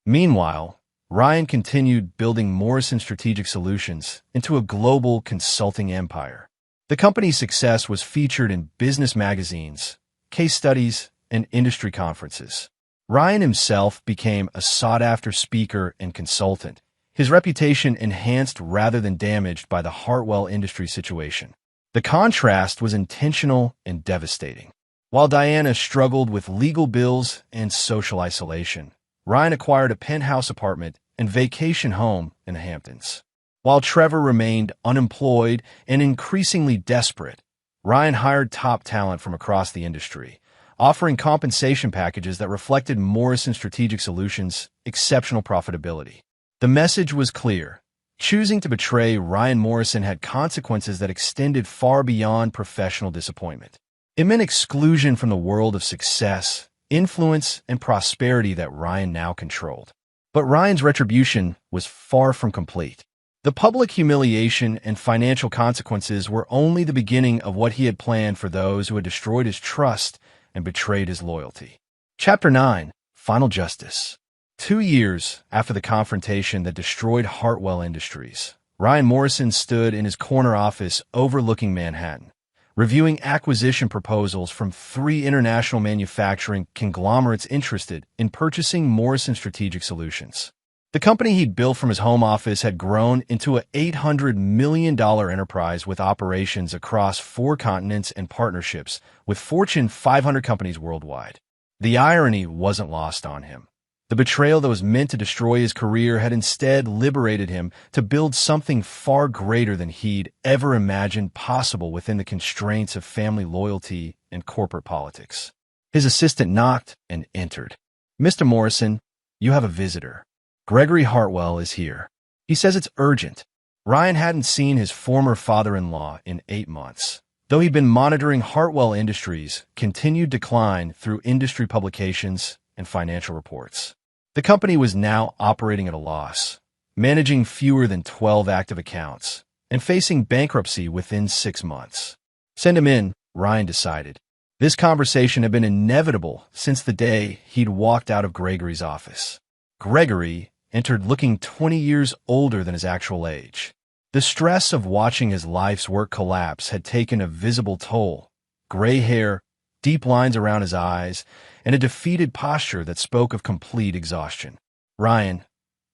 Meanwhile, Ryan continued building Morrison Strategic Solutions into a global consulting empire. The company's success was featured in business magazines, case studies, and industry conferences. Ryan himself became a sought-after speaker and consultant, his reputation enhanced rather than damaged by the Hartwell Industries situation. The contrast was intentional and devastating. While Diana struggled with legal bills and social isolation, Ryan acquired a penthouse apartment and vacation home in the Hamptons. While Trevor remained unemployed and increasingly desperate, Ryan hired top talent from across the industry, offering compensation packages that reflected Morrison Strategic Solutions' exceptional profitability. The message was clear. Choosing to betray Ryan Morrison had consequences that extended far beyond professional disappointment. It meant exclusion from the world of success, influence, and prosperity that Ryan now controlled. But Ryan's retribution was far from complete. The public humiliation and financial consequences were only the beginning of what he had planned for those who had destroyed his trust and betrayed his loyalty. Chapter 9. Final Justice. 2 years after the confrontation that destroyed Hartwell Industries, Ryan Morrison stood in his corner office overlooking Manhattan, reviewing acquisition proposals from 3 international manufacturing conglomerates interested in purchasing Morrison Strategic Solutions. The company he'd built from his home office had grown into an $800 million enterprise with operations across 4 continents and partnerships with Fortune 500 companies worldwide. The irony wasn't lost on him. The betrayal that was meant to destroy his career had instead liberated him to build something far greater than he'd ever imagined possible within the constraints of family loyalty and corporate politics. His assistant knocked and entered. "Mr. Morrison, you have a visitor. Gregory Hartwell is here. He says it's urgent." Ryan hadn't seen his former father-in-law in 8 months, though he'd been monitoring Hartwell Industries' continued decline through industry publications and financial reports. The company was now operating at a loss, managing fewer than 12 active accounts, and facing bankruptcy within 6 months. Send him in, Ryan decided. This conversation had been inevitable since the day he'd walked out of Gregory's office. Gregory entered looking 20 years older than his actual age. The stress of watching his life's work collapse had taken a visible toll. Gray hair, deep lines around his eyes, and a defeated posture that spoke of complete exhaustion. "Ryan,"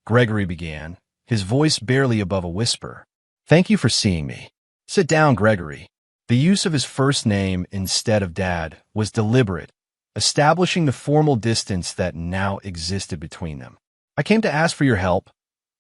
Gregory began, his voice barely above a whisper. "Thank you for seeing me." "Sit down, Gregory." The use of his first name instead of Dad was deliberate, establishing the formal distance that now existed between them. "I came to ask for your help,"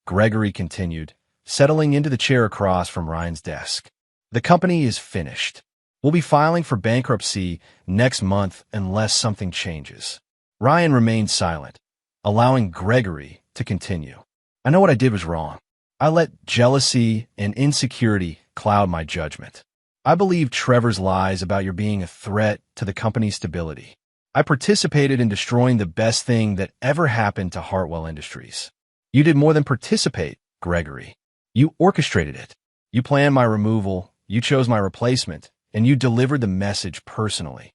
Gregory continued, settling into the chair across from Ryan's desk. "The company is finished. We'll be filing for bankruptcy next month unless something changes." Ryan remained silent, allowing Gregory to continue. "I know what I did was wrong. I let jealousy and insecurity cloud my judgment. I believed Trevor's lies about your being a threat to the company's stability. I participated in destroying the best thing that ever happened to Hartwell Industries." "You did more than participate, Gregory. You orchestrated it. You planned my removal, you chose my replacement, and you delivered the message personally."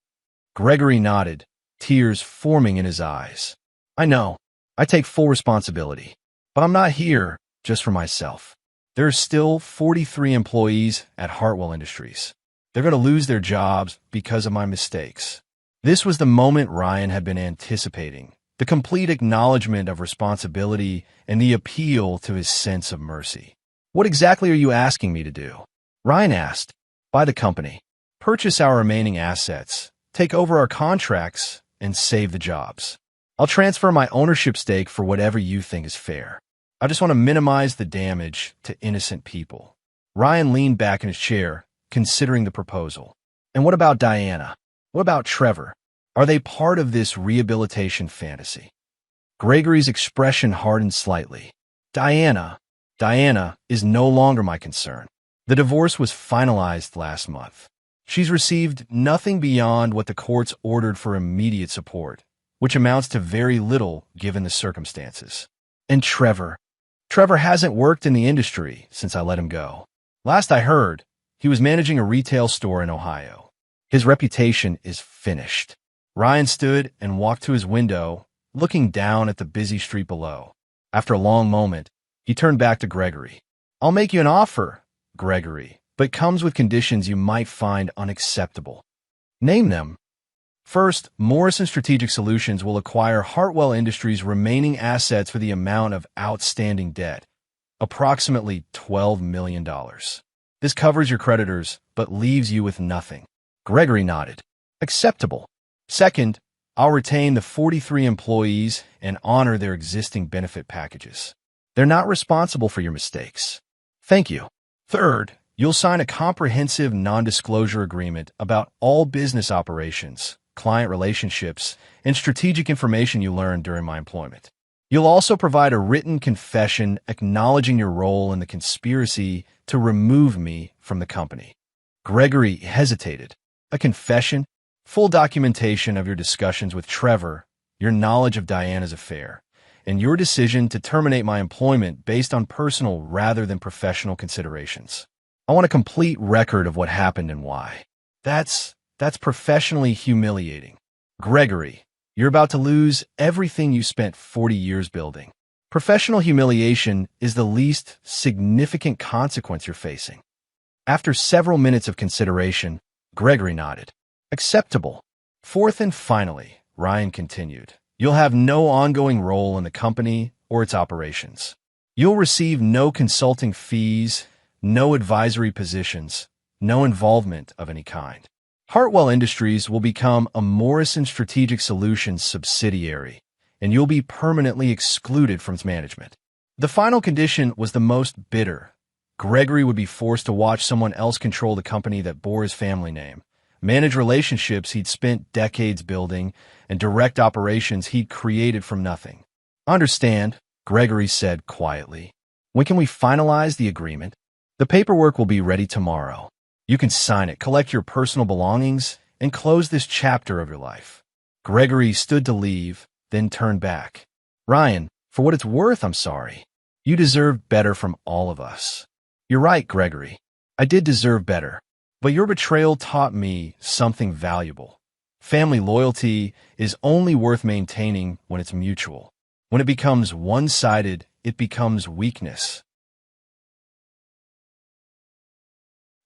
Gregory nodded, tears forming in his eyes. "I know. I take full responsibility. But I'm not here just for myself. There are still 43 employees at Hartwell Industries. They're going to lose their jobs because of my mistakes." This was the moment Ryan had been anticipating, the complete acknowledgement of responsibility and the appeal to his sense of mercy. "What exactly are you asking me to do?" Ryan asked. "Buy the company. Purchase our remaining assets, take over our contracts, and save the jobs. I'll transfer my ownership stake for whatever you think is fair. I just want to minimize the damage to innocent people." Ryan leaned back in his chair, considering the proposal. "And what about Diana? What about Trevor? Are they part of this rehabilitation fantasy?" Gregory's expression hardened slightly. Diana is no longer my concern. The divorce was finalized last month. She's received nothing beyond what the courts ordered for immediate support, which amounts to very little given the circumstances. And Trevor hasn't worked in the industry since I let him go. Last I heard, he was managing a retail store in Ohio. His reputation is finished. Ryan stood and walked to his window, looking down at the busy street below. After a long moment, he turned back to Gregory. "I'll make you an offer, Gregory, but comes with conditions you might find unacceptable." "Name them." "First, Morrison Strategic Solutions will acquire Hartwell Industries' remaining assets for the amount of outstanding debt, approximately $12 million. This covers your creditors, but leaves you with nothing." Gregory nodded. "Acceptable." "Second, I'll retain the 43 employees and honor their existing benefit packages. They're not responsible for your mistakes." Thank you. Third, you'll sign a comprehensive non-disclosure agreement about all business operations, client relationships, and strategic information you learned during my employment. You'll also provide a written confession acknowledging your role in the conspiracy to remove me from the company. Gregory hesitated. A confession? Full documentation of your discussions with Trevor, your knowledge of Diana's affair, and your decision to terminate my employment based on personal rather than professional considerations. I want a complete record of what happened and why. That's professionally humiliating. Gregory, you're about to lose everything you spent 40 years building. Professional humiliation is the least significant consequence you're facing. After several minutes of consideration, Gregory nodded. Acceptable. Fourth and finally, Ryan continued, you'll have no ongoing role in the company or its operations. You'll receive no consulting fees, no advisory positions, no involvement of any kind. Hartwell Industries will become a Morrison Strategic Solutions subsidiary, and you'll be permanently excluded from its management. The final condition was the most bitter. Gregory would be forced to watch someone else control the company that bore his family name, manage relationships he'd spent decades building, and direct operations he'd created from nothing. Understand, Gregory said quietly. When can we finalize the agreement? The paperwork will be ready tomorrow. You can sign it, collect your personal belongings, and close this chapter of your life. Gregory stood to leave, then turned back. Ryan, for what it's worth, I'm sorry. You deserve better from all of us. You're right, Gregory. I did deserve better. But your betrayal taught me something valuable. Family loyalty is only worth maintaining when it's mutual. When it becomes one-sided, it becomes weakness.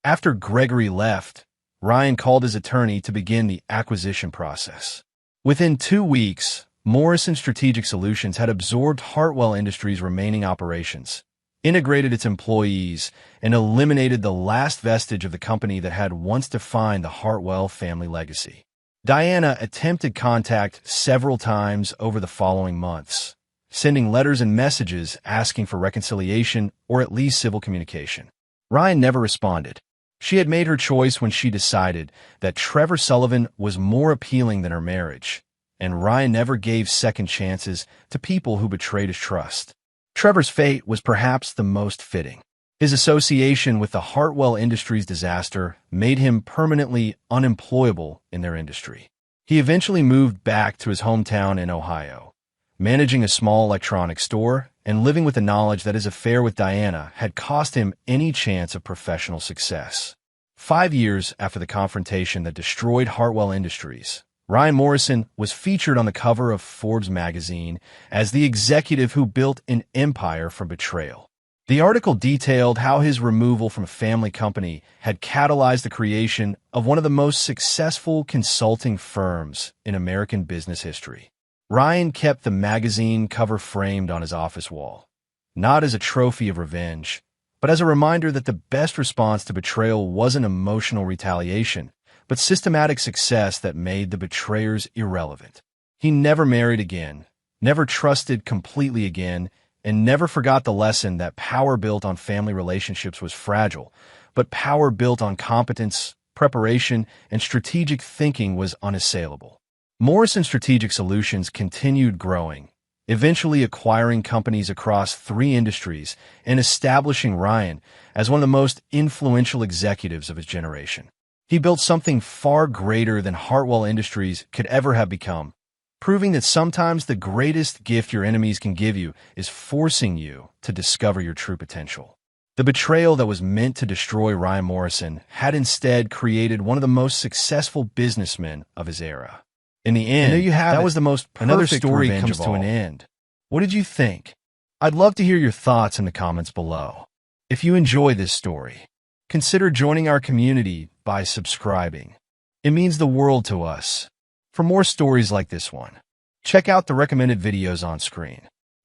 After Gregory left, Ryan called his attorney to begin the acquisition process. Within 2 weeks, Morrison Strategic Solutions had absorbed Hartwell Industries' remaining operations, integrated its employees, and eliminated the last vestige of the company that had once defined the Hartwell family legacy. Diana attempted contact several times over the following months, sending letters and messages asking for reconciliation or at least civil communication. Ryan never responded. She had made her choice when she decided that Trevor Sullivan was more appealing than her marriage, and Ryan never gave second chances to people who betrayed his trust. Trevor's fate was perhaps the most fitting. His association with the Hartwell Industries disaster made him permanently unemployable in their industry. He eventually moved back to his hometown in Ohio, managing a small electronics store and living with the knowledge that his affair with Diana had cost him any chance of professional success. 5 years after the confrontation that destroyed Hartwell Industries, Ryan Morrison was featured on the cover of Forbes magazine as the executive who built an empire from betrayal. The article detailed how his removal from a family company had catalyzed the creation of one of the most successful consulting firms in American business history. Ryan kept the magazine cover framed on his office wall, not as a trophy of revenge, but as a reminder that the best response to betrayal wasn't emotional retaliation, but systematic success that made the betrayers irrelevant. He never married again, never trusted completely again, and never forgot the lesson that power built on family relationships was fragile, but power built on competence, preparation, and strategic thinking was unassailable. Morrison Strategic Solutions continued growing, eventually acquiring companies across 3 industries and establishing Ryan as one of the most influential executives of his generation. He built something far greater than Hartwell Industries could ever have become, proving that sometimes the greatest gift your enemies can give you is forcing you to discover your true potential. The betrayal that was meant to destroy Ryan Morrison had instead created one of the most successful businessmen of his era. In the end, that was the most perfect Another story revenge comes of to all. an end. What did you think? I'd love to hear your thoughts in the comments below. If you enjoy this story, consider joining our community by subscribing. It means the world to us. For more stories like this one, check out the recommended videos on screen.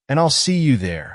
And I'll see you there.